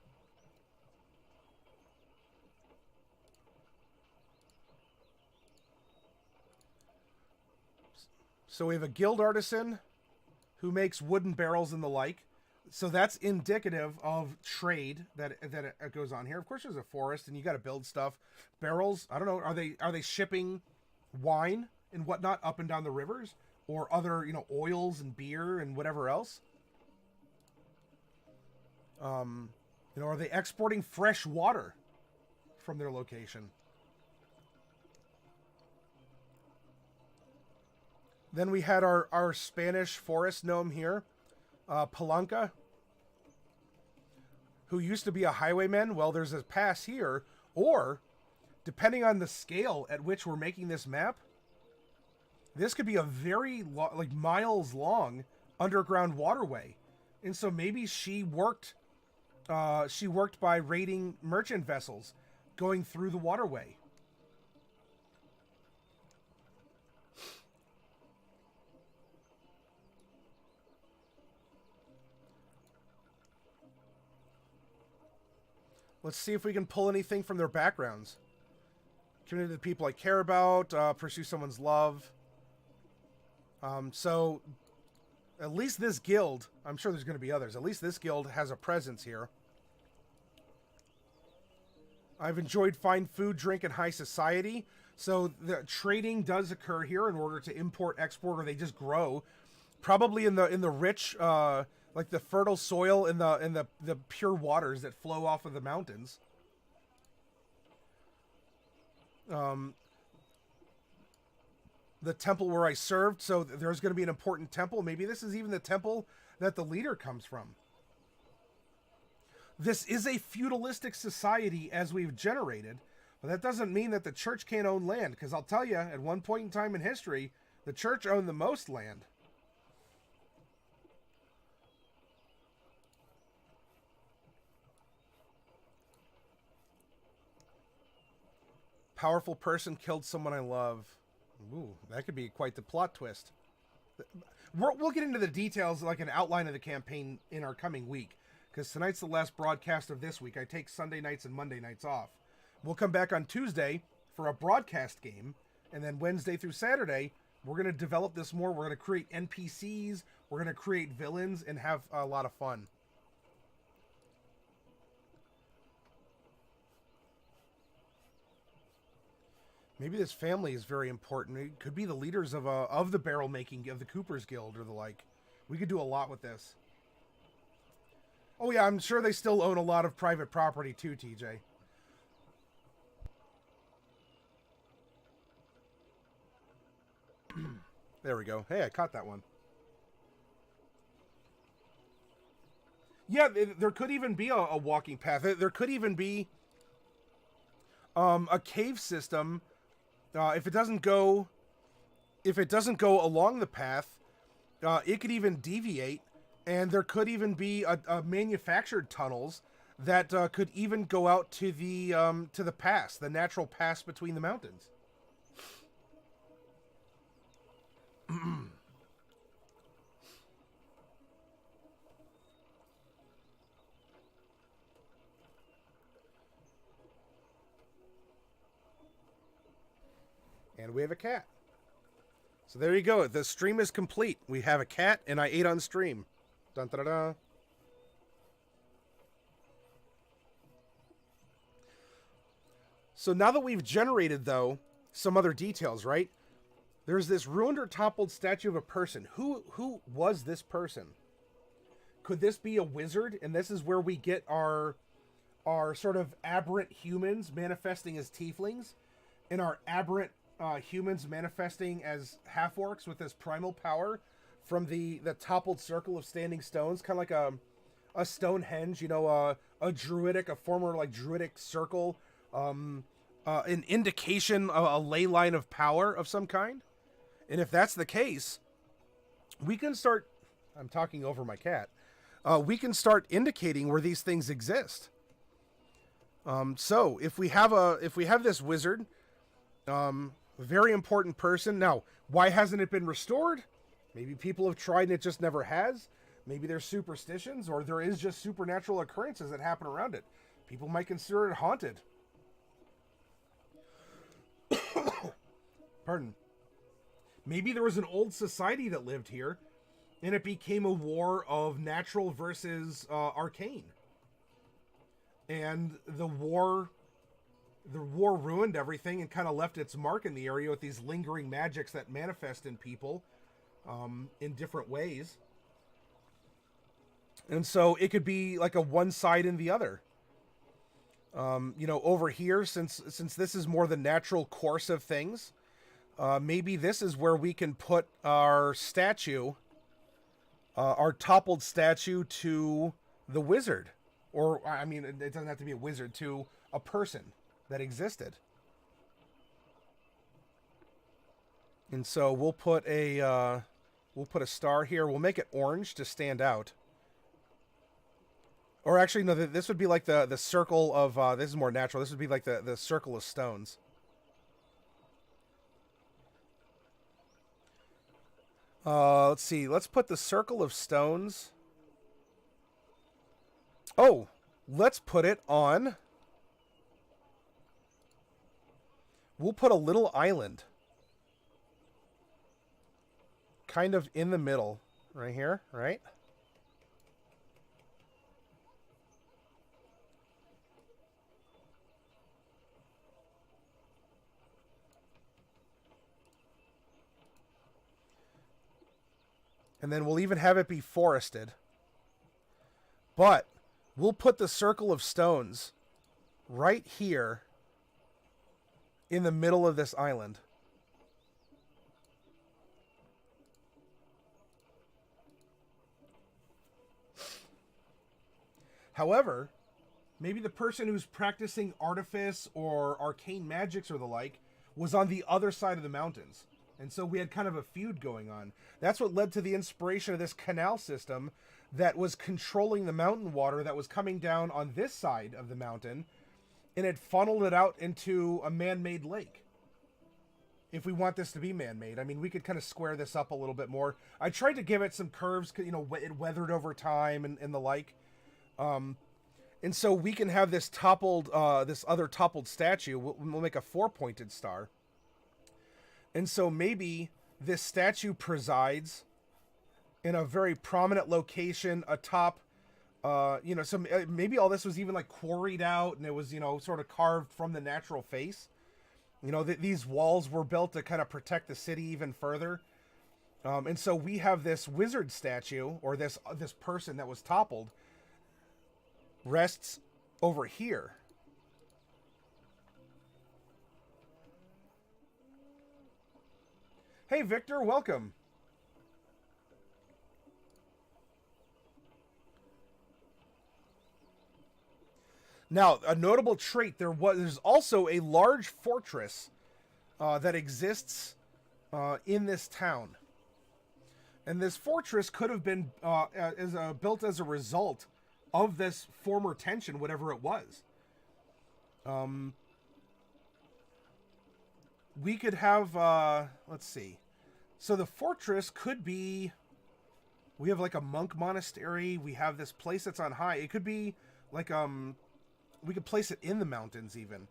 So we have a guild artisan who makes wooden barrels and the like. So that's indicative of trade that it goes on here. Of course, there's a forest, and you got to build stuff. Barrels. I don't know. Are they shipping wine and whatnot up and down the rivers? Or other, oils and beer and whatever else. Are they exporting fresh water from their location? Then we had our Spanish forest gnome here, Palanca, who used to be a highwayman. Well, there's a pass here, or depending on the scale at which we're making this map, this could be a very miles long underground waterway. And so maybe she worked by raiding merchant vessels going through the waterway. Let's see if we can pull anything from their backgrounds. Committed to the people I care about, pursue someone's love. So At least this guild, I'm sure there's going to be others, at least this guild has a presence here. I've enjoyed fine food, drink, and high society. So the trading does occur here in order to import, export, or they just grow. Probably in the rich, like the fertile soil and the pure waters that flow off of the mountains. The temple where I served, so there's going to be an important temple. Maybe this is even the temple that the leader comes from. This is a feudalistic society as we've generated, but that doesn't mean that the church can't own land, because I'll tell you, at one point in time in history, the church owned the most land. Powerful person killed someone I love. Ooh, that could be quite the plot twist. We'll get into the details, like an outline of the campaign in our coming week, because tonight's the last broadcast of this week. I take Sunday nights and Monday nights off. We'll come back on Tuesday for a broadcast game, and then Wednesday through Saturday, we're going to develop this more. We're going to create NPCs, we're going to create villains, and have a lot of fun. Maybe this family is very important. It could be the leaders of the barrel making, of the Cooper's Guild or the like. We could do a lot with this. Oh yeah, I'm sure they still own a lot of private property too, TJ. There we go. Hey, I caught that one. Yeah, there could even be a walking path. There could even be a cave system. If it doesn't go along the path, it could even deviate, and there could even be a manufactured tunnels that could even go out to the pass, the natural pass between the mountains. And we have a cat. So there you go. The stream is complete. We have a cat, and I ate on stream. Dun, da, da, da. So now that we've generated, though, some other details, right? There's this ruined or toppled statue of a person. Who was this person? Could this be a wizard? And this is where we get our sort of aberrant humans manifesting as tieflings, and our aberrant humans manifesting as half-orcs with this primal power from the toppled circle of standing stones, kind of like a Stonehenge, you know, a former like druidic circle, an indication of a ley line of power of some kind. And if that's the case, we can start, I'm talking over my cat, we can start indicating where these things exist. So if we have this wizard, very important person. Now, why hasn't it been restored? Maybe people have tried and it just never has. Maybe there's superstitions, or there is just supernatural occurrences that happen around it. People might consider it haunted. Pardon. Maybe there was an old society that lived here, and it became a war of natural versus arcane. And the war ruined everything and kind of left its mark in the area with these lingering magics that manifest in people in different ways. And so it could be like a one side and the other. You know, over here, since this is more the natural course of things, maybe this is where we can put our statue, our toppled statue to the wizard. Or, I mean, it doesn't have to be a wizard, to a person that existed. And so we'll put a star here. We'll make it orange to stand out. Or actually, no, this would be like the circle of, this is more natural. This would be like the circle of stones. Let's see. Let's put the circle of stones. Oh, let's put it on. We'll put a little island. Kind of in the middle, right here, right? And then we'll even have it be forested. But we'll put the circle of stones right here in the middle of this island. However, maybe the person who's practicing artifice or arcane magics or the like was on the other side of the mountains. And so we had kind of a feud going on. That's what led to the inspiration of this canal system that was controlling the mountain water that was coming down on this side of the mountain, and it funneled it out into a man-made lake. If we want this to be man-made, I mean, we could kind of square this up a little bit more. I tried to give it some curves, you know, it weathered over time and the like. And so we can have this toppled, this other toppled statue. We'll make a 4-pointed star. And so maybe this statue presides in a very prominent location atop, you know, some maybe all this was even like quarried out and it was, you know, sort of carved from the natural face. You know, these walls were built to kind of protect the city even further. And so we have this wizard statue, or this person that was toppled, rests over here. Hey, Victor, welcome. Now, a notable trait, there's also a large fortress that exists in this town. And this fortress could have been built as a result of this former tension, whatever it was. We could have, let's see. So the fortress could be, we have like a monk monastery. We have this place that's on high. It could be like, we could place it in the mountains even.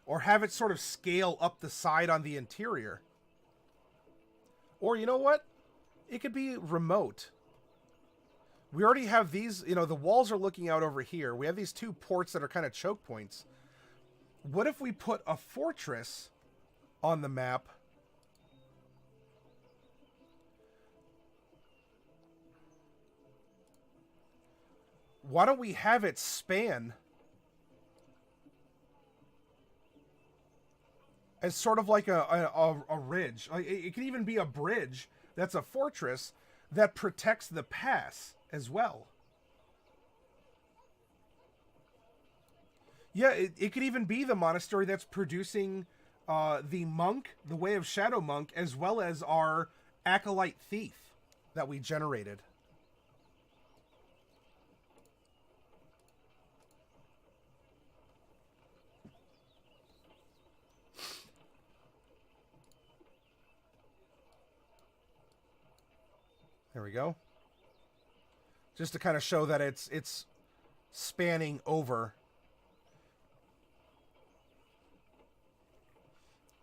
Or have it sort of scale up the side on the interior. Or you know what? It could be remote. We already have these, you know, the walls are looking out over here. We have these two ports that are kind of choke points. What if we put a fortress on the map? Why don't we have it span as sort of like a ridge? Like it could even be a bridge that's a fortress that protects the pass as well. Yeah, it could even be the monastery that's producing the monk, the Way of Shadow monk, as well as our acolyte thief that we generated. There we go. Just to kind of show that it's spanning over.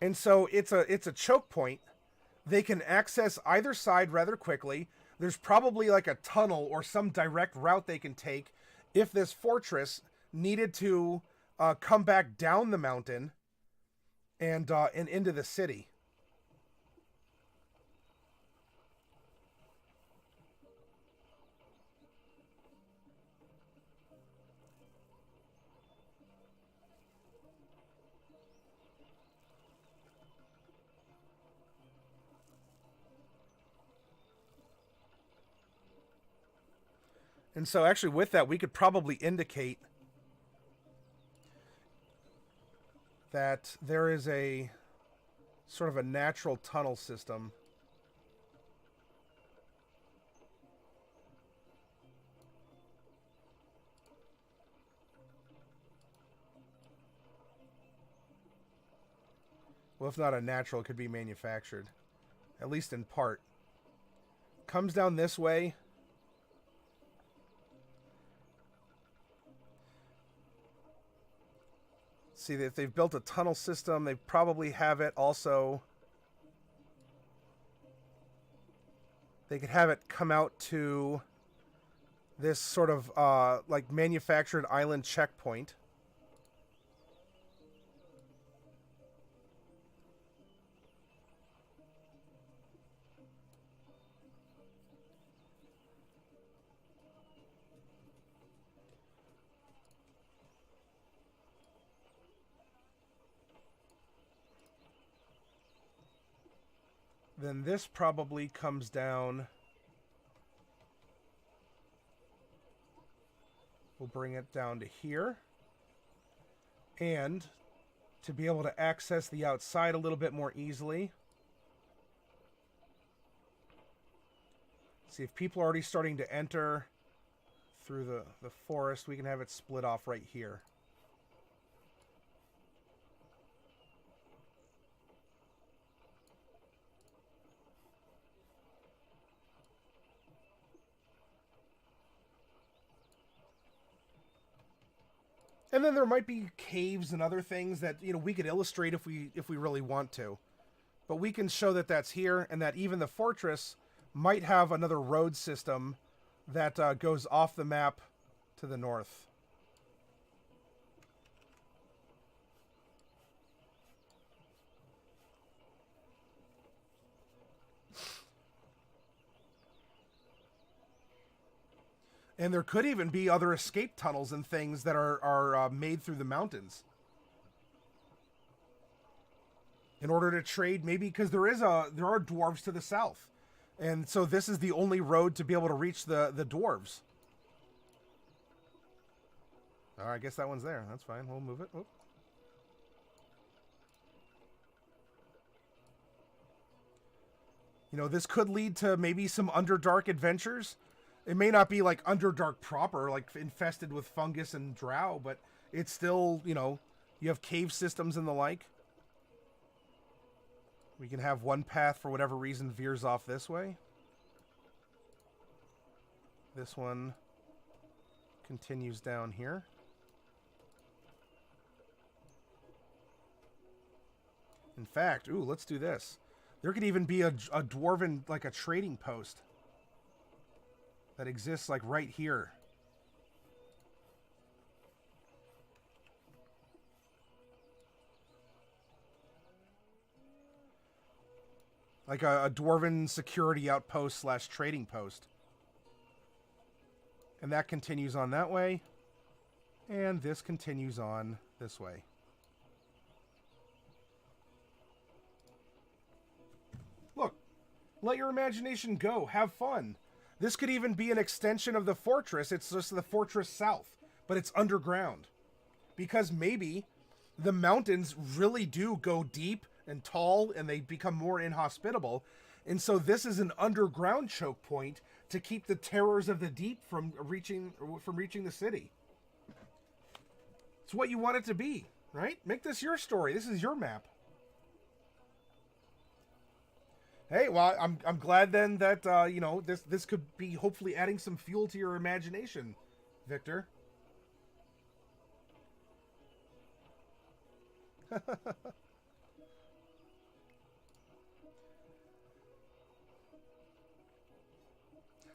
And so it's a choke point. They can access either side rather quickly. There's probably like a tunnel or some direct route they can take if this fortress needed to come back down the mountain and into the city. And so actually with that, we could probably indicate that there is a sort of a natural tunnel system. Well, if not a natural, it could be manufactured. At least in part. Comes down this way. See, if they've built a tunnel system, they probably have it also. they could have it come out to this sort of like manufactured island checkpoint. Then this probably comes down. We'll bring it down to here. And to be able to access the outside a little bit more easily. See, if people are already starting to enter through the forest, we can have it split off right here. And then there might be caves and other things that, you know, we could illustrate if we really want to. But we can show that that's here, and that even the fortress might have another road system that goes off the map to the north. And there could even be other escape tunnels and things that are made through the mountains. In order to trade, maybe, because there are dwarves to the south. And so this is the only road to be able to reach the dwarves. Oh, I guess that one's there. That's fine. We'll move it. Oop. You know, this could lead to maybe some Underdark adventures. It may not be like Underdark proper, like infested with fungus and drow, but it's still, you know, you have cave systems and the like. We can have one path, for whatever reason, veers off this way. This one continues down here. In fact, ooh, let's do this. There could even be a dwarven, like a trading post that exists like right here. Like a dwarven security outpost slash trading post. And that continues on that way. And this continues on this way. Look, let your imagination go. Have fun. This could even be an extension of the fortress. It's just the fortress south, but it's underground. Because maybe the mountains really do go deep and tall, and they become more inhospitable. And so this is an underground choke point to keep the terrors of the deep from reaching the city. It's what you want it to be, right? Make this your story. This is your map. Hey, well, I'm glad then that you know, this could be hopefully adding some fuel to your imagination, Victor.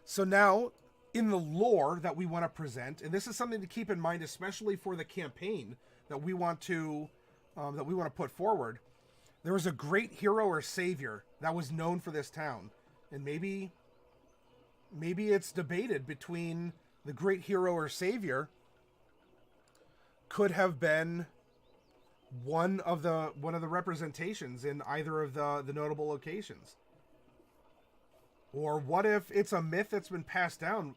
So now, in the lore that we want to present, and this is something to keep in mind, especially for the campaign that we want to put forward. There was a great hero or savior that was known for this town, and maybe it's debated between the great hero or savior could have been one of the representations in either of the notable locations. Or what if it's a myth that's been passed down?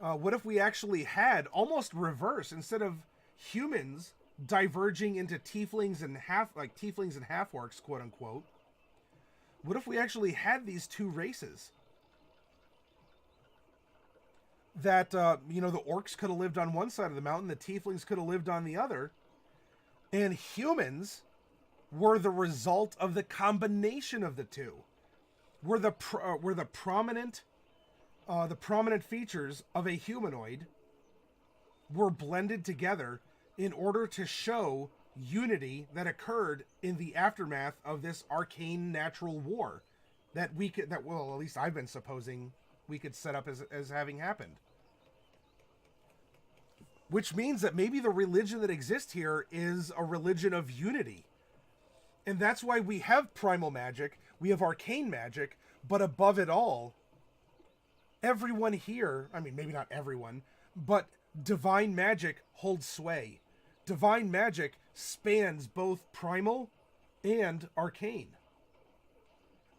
What if we actually had almost reverse, instead of humans diverging into tieflings and half-orcs, quote unquote? What if we actually had these two races? That you know, the orcs could have lived on one side of the mountain, the tieflings could have lived on the other, and humans were the result of the combination of the two. Were the prominent features of a humanoid were blended together in order to show unity that occurred in the aftermath of this arcane natural war that we could, that, well, at least I've been supposing we could set up as having happened. Which means that maybe the religion that exists here is a religion of unity. And that's why we have primal magic, we have arcane magic, but above it all, everyone here, I mean, maybe not everyone, but divine magic holds sway. Divine magic spans both primal and arcane.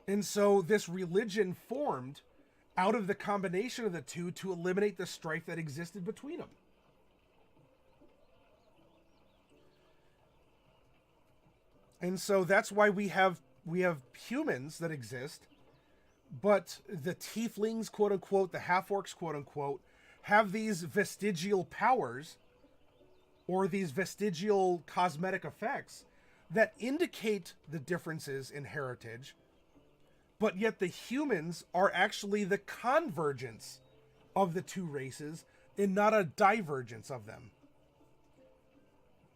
And so this religion formed out of the combination of the two to eliminate the strife that existed between them. And so that's why we have humans that exist, but the tieflings, quote unquote, the half-orcs, quote unquote, have these vestigial powers or these vestigial cosmetic effects that indicate the differences in heritage, but yet the humans are actually the convergence of the two races and not a divergence of them.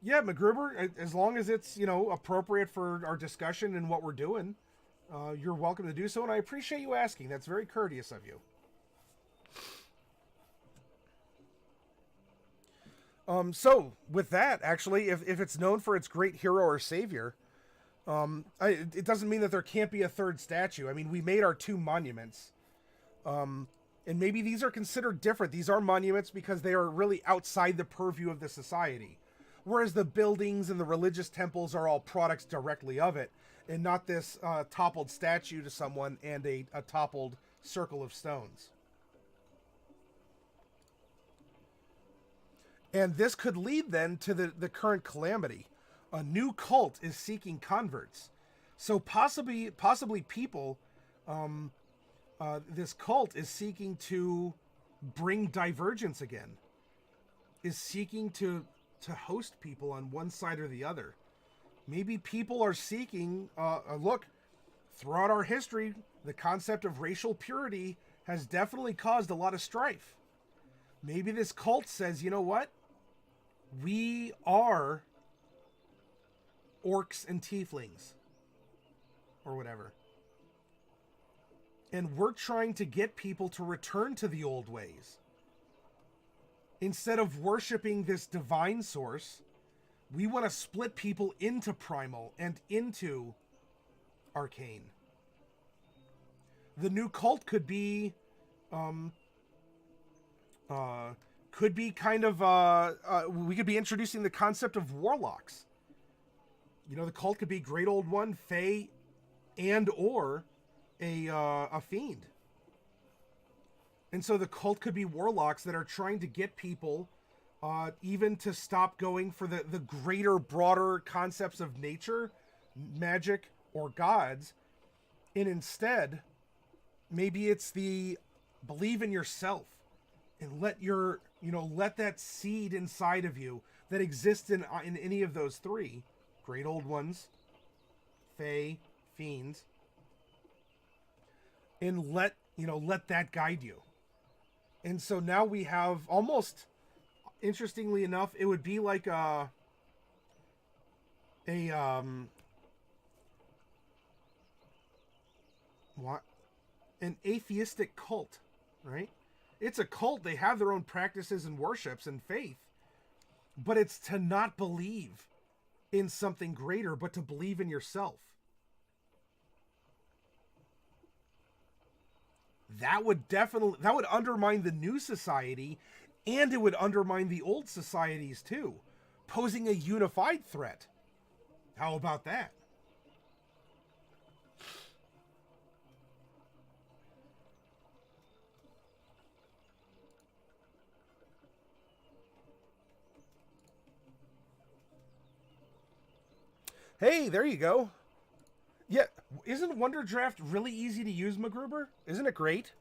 Yeah, McGruber, as long as it's, you know, appropriate for our discussion and what we're doing, you're welcome to do so, and I appreciate you asking. That's very courteous of you. So, with that, actually, if it's known for its great hero or savior, it doesn't mean that there can't be a third statue. I mean, we made our 2 monuments, and maybe these are considered different. These are monuments because they are really outside the purview of the society. Whereas the buildings and the religious temples are all products directly of it, and not this toppled statue to someone and a toppled circle of stones. And this could lead then to the current calamity. A new cult is seeking converts. So possibly people, this cult is seeking to bring divergence again. Is seeking to host people on one side or the other. Maybe people are seeking, look, throughout our history, the concept of racial purity has definitely caused a lot of strife. Maybe this cult says, you know what? We are orcs and tieflings. Or whatever. And we're trying to get people to return to the old ways. Instead of worshiping this divine source, we want to split people into primal and into arcane. The new cult could be, kind of, we could be introducing the concept of warlocks. You know, the cult could be Great Old One, Fae, and or a fiend. And so the cult could be warlocks that are trying to get people even to stop going for the greater, broader concepts of nature, magic, or gods. And instead, maybe it's the believe in yourself and let that seed inside of you that exists in any of those 3 Great Old Ones, Fae, fiends, and let that guide you. And so now we have almost, interestingly enough, it would be like an atheistic cult, right? It's a cult. They have their own practices and worships and faith, but it's to not believe in something greater, but to believe in yourself. That would undermine the new society, and it would undermine the old societies too, posing a unified threat. How about that? Hey, there you go. Yeah, isn't Wonder Draft really easy to use, McGruber? Isn't it great?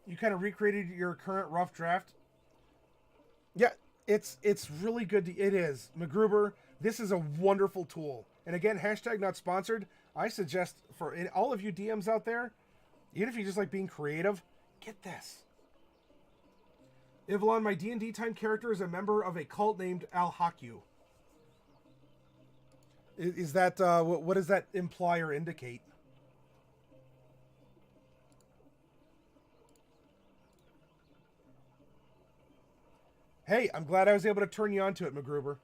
You kind of recreated your current rough draft. Yeah, it's really good. It is. McGruber, this is a wonderful tool. And again, hashtag not sponsored. I suggest for all of you DMs out there, even if you just like being creative, get this. Ivalon, my D&D time character is a member of a cult named Al-Haku. Is that, what does that imply or indicate? Hey, I'm glad I was able to turn you onto it, MacGruber.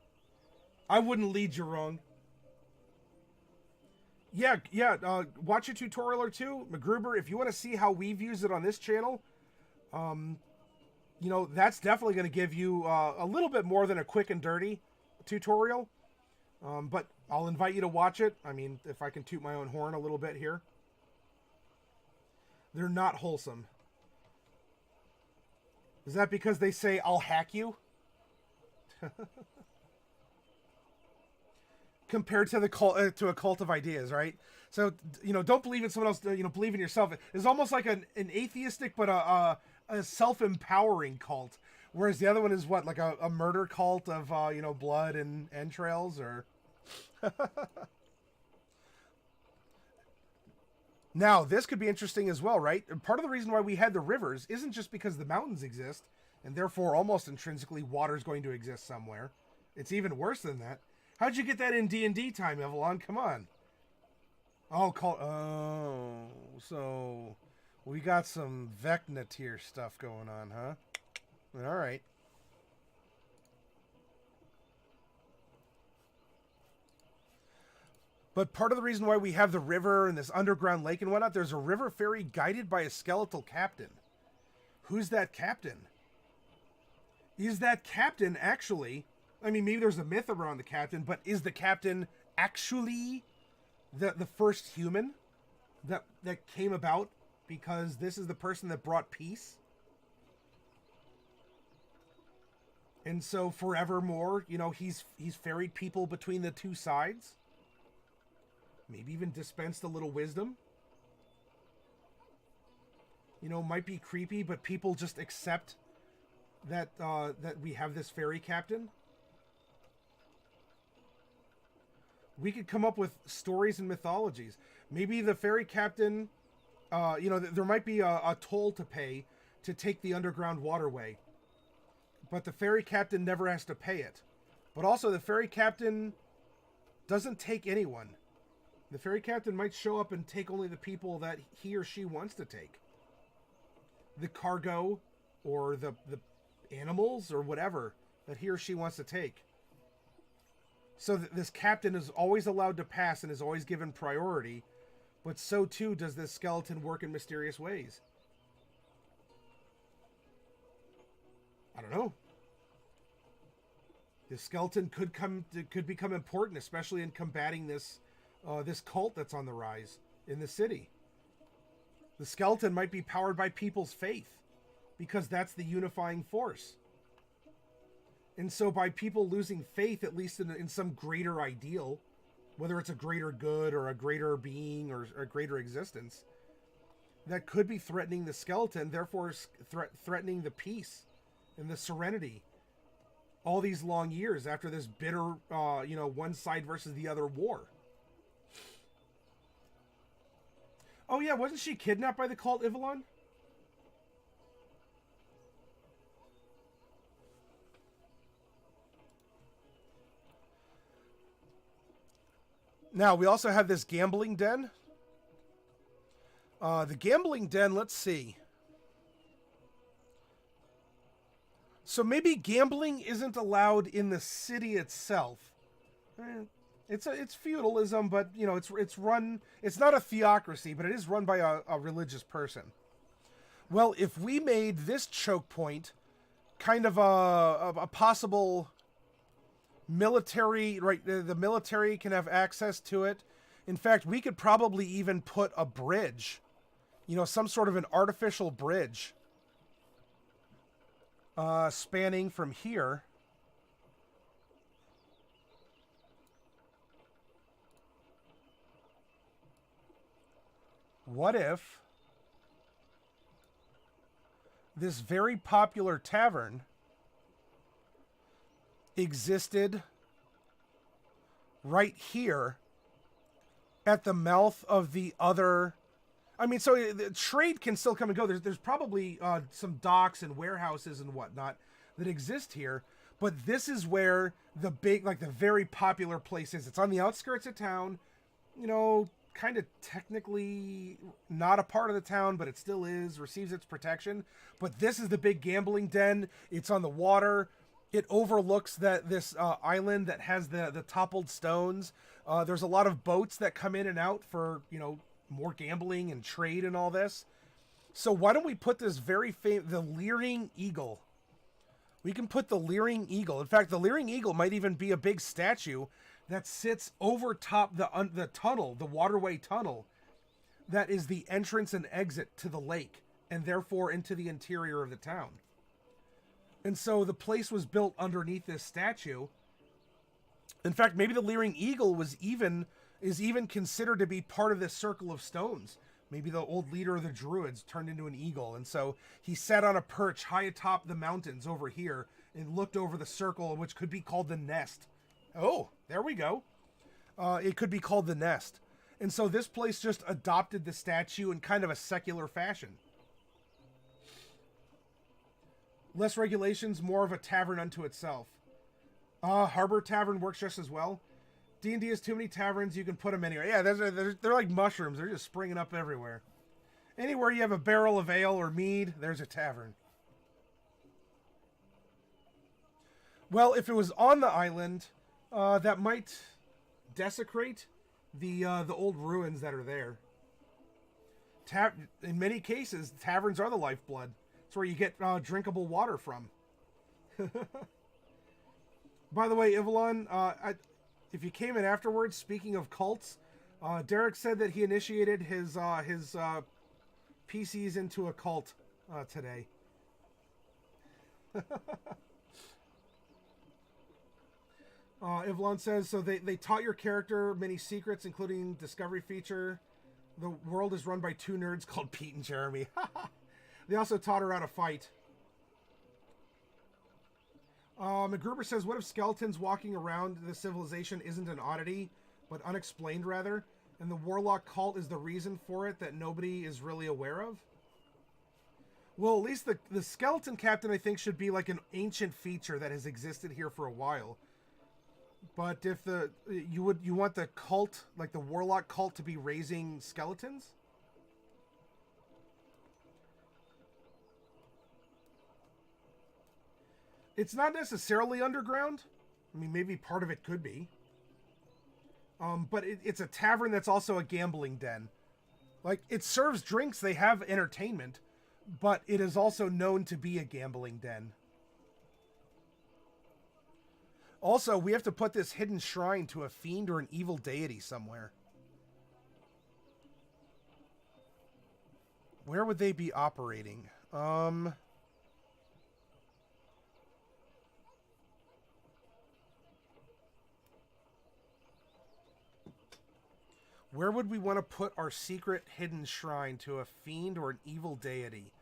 I wouldn't lead you wrong. Yeah, watch a tutorial or two. MacGruber, if you want to see how we've used it on this channel, you know, that's definitely going to give you a little bit more than a quick and dirty tutorial. But I'll invite you to watch it. I mean, if I can toot my own horn a little bit here. They're not wholesome. Is that because they say, I'll hack you? Compared to the cult, to a cult of ideas, right? So, you know, don't believe in someone else, you know, believe in yourself. It's almost like an atheistic, but a self-empowering cult. Whereas the other one is what, like a murder cult of, you know, blood and entrails, or... Now, this could be interesting as well, right? And part of the reason why we had the rivers isn't just because the mountains exist, and therefore almost intrinsically water's going to exist somewhere. It's even worse than that. How'd you get that in D&D time, Evelyn? Come on. Oh, so we got some Vecna tier stuff going on, huh? All right. But part of the reason why we have the river and this underground lake and whatnot, there's a river ferry guided by a skeletal captain. Who's that captain? Is that captain actually... I mean, maybe there's a myth around the captain, but is the captain actually the first human that came about because this is the person that brought peace? And so forevermore, you know, he's ferried people between the two sides. Maybe even dispensed a little wisdom. You know, might be creepy, but people just accept that that we have this ferry captain. We could come up with stories and mythologies. Maybe the ferry captain, you know, there might be a toll to pay to take the underground waterway. But the ferry captain never has to pay it. But also the ferry captain doesn't take anyone. The ferry captain might show up and take only the people that he or she wants to take. The cargo or the animals or whatever that he or she wants to take. So this captain is always allowed to pass and is always given priority, but so too does this skeleton work in mysterious ways. I don't know. This skeleton could become important, especially in combating this this cult that's on the rise in the city. The skeleton might be powered by people's faith, because that's the unifying force. And so by people losing faith, at least in some greater ideal, whether it's a greater good or a greater being or a greater existence, that could be threatening the skeleton, therefore threatening the peace and the serenity all these long years after this bitter, you know, one side versus the other war. Oh yeah, wasn't she kidnapped by the cult, Ivalon? Now, we also have this gambling den. The gambling den, let's see. So maybe gambling isn't allowed in the city itself. It's feudalism, but you know, it's run. It's not a theocracy, but it is run by a religious person. Well, if we made this choke point kind of a possible military, right? The military can have access to it. In fact, we could probably even put a bridge, you know, some sort of an artificial bridge spanning from here. What if this very popular tavern existed right here at the mouth of the other... I mean, so the trade can still come and go. There's probably some docks and warehouses and whatnot that exist here, but this is where the big, like the very popular place is. It's on the outskirts of town, you know, kind of technically not a part of the town, but it still is, receives its protection. But this is the big gambling den. It's on the water. It overlooks this island that has the toppled stones. There's a lot of boats that come in and out for, you know, more gambling and trade and all this. So why don't we put this the Leering Eagle? We can put the Leering Eagle. In fact, the Leering Eagle might even be a big statue that sits over top the tunnel, the waterway tunnel, that is the entrance and exit to the lake, and therefore into the interior of the town. And so the place was built underneath this statue. In fact, maybe the Leering Eagle is even considered to be part of this circle of stones. Maybe the old leader of the Druids turned into an eagle, and so he sat on a perch high atop the mountains over here and looked over the circle, which could be called the nest. Oh, there we go. It could be called the nest. And so this place just adopted the statue in kind of a secular fashion. Less regulations, more of a tavern unto itself. Harbor Tavern works just as well. D&D has too many taverns, you can put them anywhere. Yeah, they're like mushrooms. They're just springing up everywhere. Anywhere you have a barrel of ale or mead, there's a tavern. Well, if it was on the island, that might desecrate the old ruins that are there. In many cases, taverns are the lifeblood. It's where you get drinkable water from. By the way, Ivalon, if you came in afterwards, speaking of cults, Derek said that he initiated his PCs into a cult today. Ivalon says, so they taught your character many secrets, including discovery feature. The world is run by two nerds called Pete and Jeremy. They also taught her how to fight. McGruber says, what if skeletons walking around the civilization isn't an oddity, but unexplained rather, and the warlock cult is the reason for it that nobody is really aware of? Well, at least the skeleton captain, I think, should be like an ancient feature that has existed here for a while. But if you want the cult, like the warlock cult, to be raising skeletons? It's not necessarily underground. I mean, maybe part of it could be. But it's a tavern that's also a gambling den. Like, it serves drinks, they have entertainment, but it is also known to be a gambling den. Also, we have to put this hidden shrine to a fiend or an evil deity somewhere. Where would they be operating? Where would we want to put our secret hidden shrine to a fiend or an evil deity?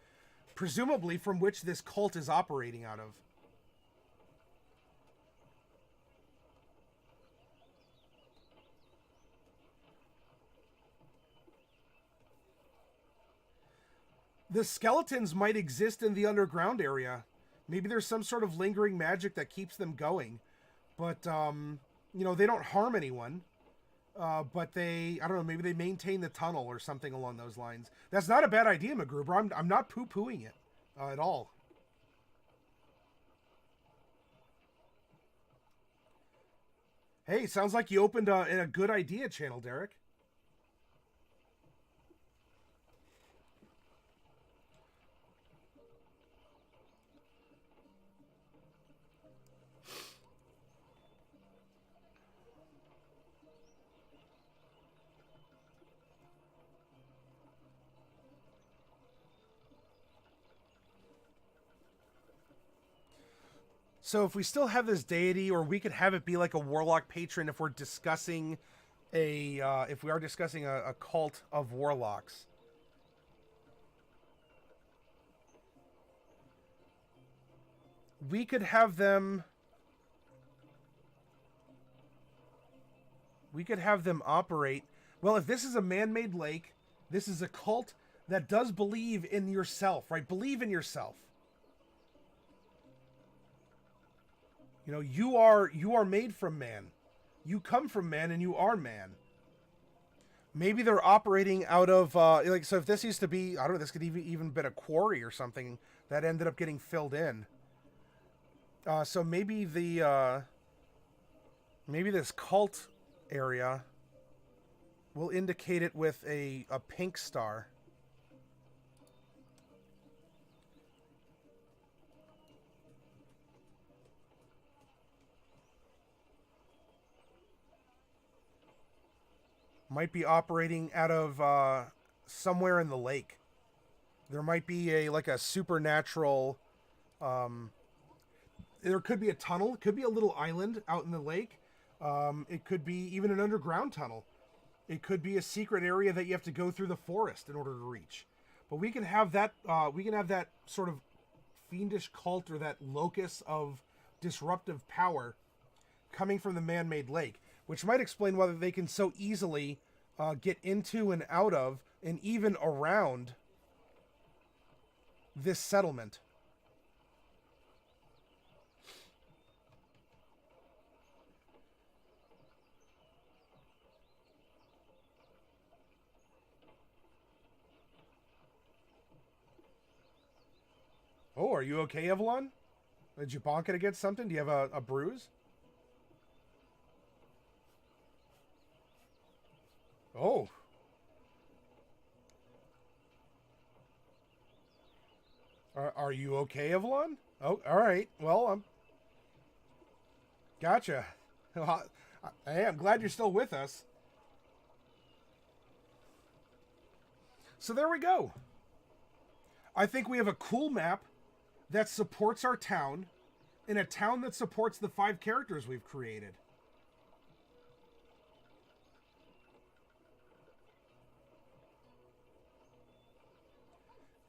Presumably from which this cult is operating out of. The skeletons might exist in the underground area. Maybe there's some sort of lingering magic that keeps them going. But, you know, they don't harm anyone. But I don't know, maybe they maintain the tunnel or something along those lines. That's not a bad idea, McGruber. I'm not poo-pooing it at all. Hey, sounds like you opened a good idea channel, Derek. So if we still have this deity, or we could have it be like a warlock patron if we're discussing if we are discussing a cult of warlocks. We could have them operate. Well, if this is a man-made lake, this is a cult that does believe in yourself, right? Believe in yourself. You know, you are made from man. You come from man and you are man. Maybe they're operating out of, like, so if this used to be, I don't know, this could even been a quarry or something that ended up getting filled in. So maybe maybe this cult area will indicate it with a pink star. Might be operating out of somewhere in the lake. There might be like a supernatural. There could be a tunnel. It could be a little island out in the lake. It could be even an underground tunnel. It could be a secret area that you have to go through the forest in order to reach. But we can have that. We can have that sort of fiendish cult or that locus of disruptive power coming from the man-made lake, which might explain why they can so easily get into and out of and even around this settlement. Oh, are you okay, Evelyn? Did you bonk it against something? Do you have a bruise? Oh. Are you okay, Evelyn? Oh, all right. Well, gotcha. Hey, I'm glad you're still with us. So there we go. I think we have a cool map that supports our town, and a town that supports the 5 characters we've created.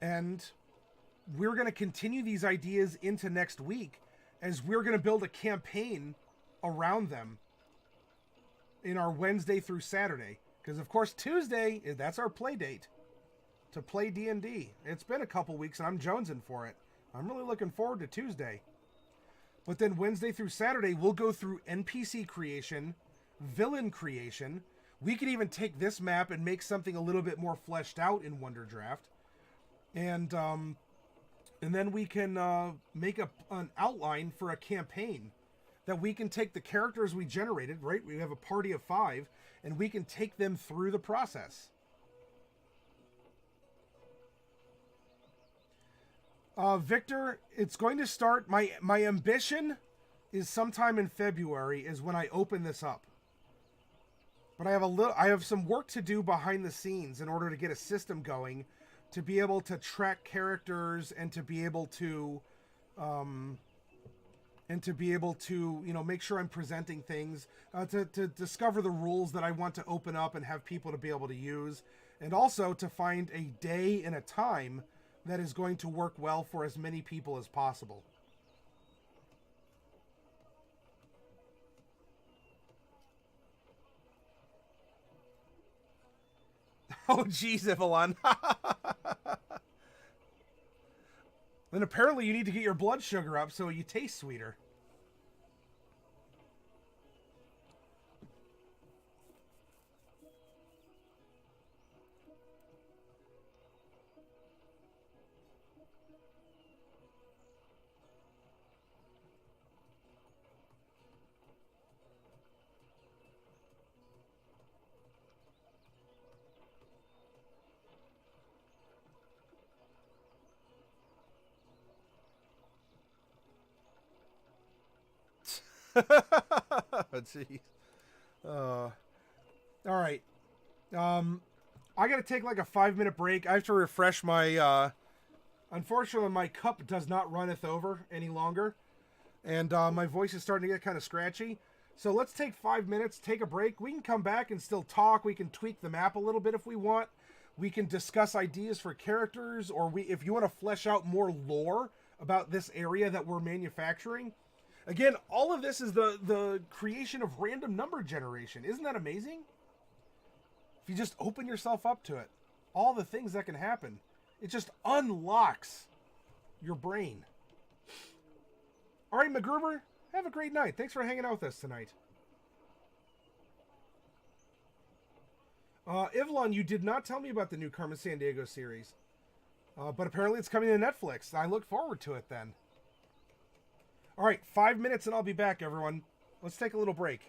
And we're going to continue these ideas into next week as we're going to build a campaign around them in our Wednesday through Saturday. Because, of course, Tuesday, that's our play date to play D&D. It's been a couple weeks, and I'm jonesing for it. I'm really looking forward to Tuesday. But then Wednesday through Saturday, we'll go through NPC creation, villain creation. We could even take this map and make something a little bit more fleshed out in Wonder Draft. And then we can make an outline for a campaign that we can take the characters we generated, right? We have a party of 5, and we can take them through the process. Victor, it's going to start. My ambition is sometime in February is when I open this up. But I have some work to do behind the scenes in order to get a system going, to be able to track characters and to be able to make sure I'm presenting things, to discover the rules that I want to open up and have people to be able to use, and also to find a day and a time that is going to work well for as many people as possible. Oh, geez, Evelyn. Then apparently you need to get your blood sugar up so you taste sweeter. Jeez. All right. I gotta take like a 5-minute break. I have to refresh my. Unfortunately, my cup does not runneth over any longer, and my voice is starting to get kind of scratchy. So let's take 5 minutes, take a break. We can come back and still talk. We can tweak the map a little bit if we want. We can discuss ideas for characters, or if you want to flesh out more lore about this area that we're manufacturing. Again, all of this is the creation of random number generation. Isn't that amazing? If you just open yourself up to it, all the things that can happen, it just unlocks your brain. All right, MacGruber, have a great night. Thanks for hanging out with us tonight. Ivlon, you did not tell me about the new Carmen Sandiego series. But apparently it's coming to Netflix. I look forward to it then. All right, 5 minutes and I'll be back, everyone. Let's take a little break.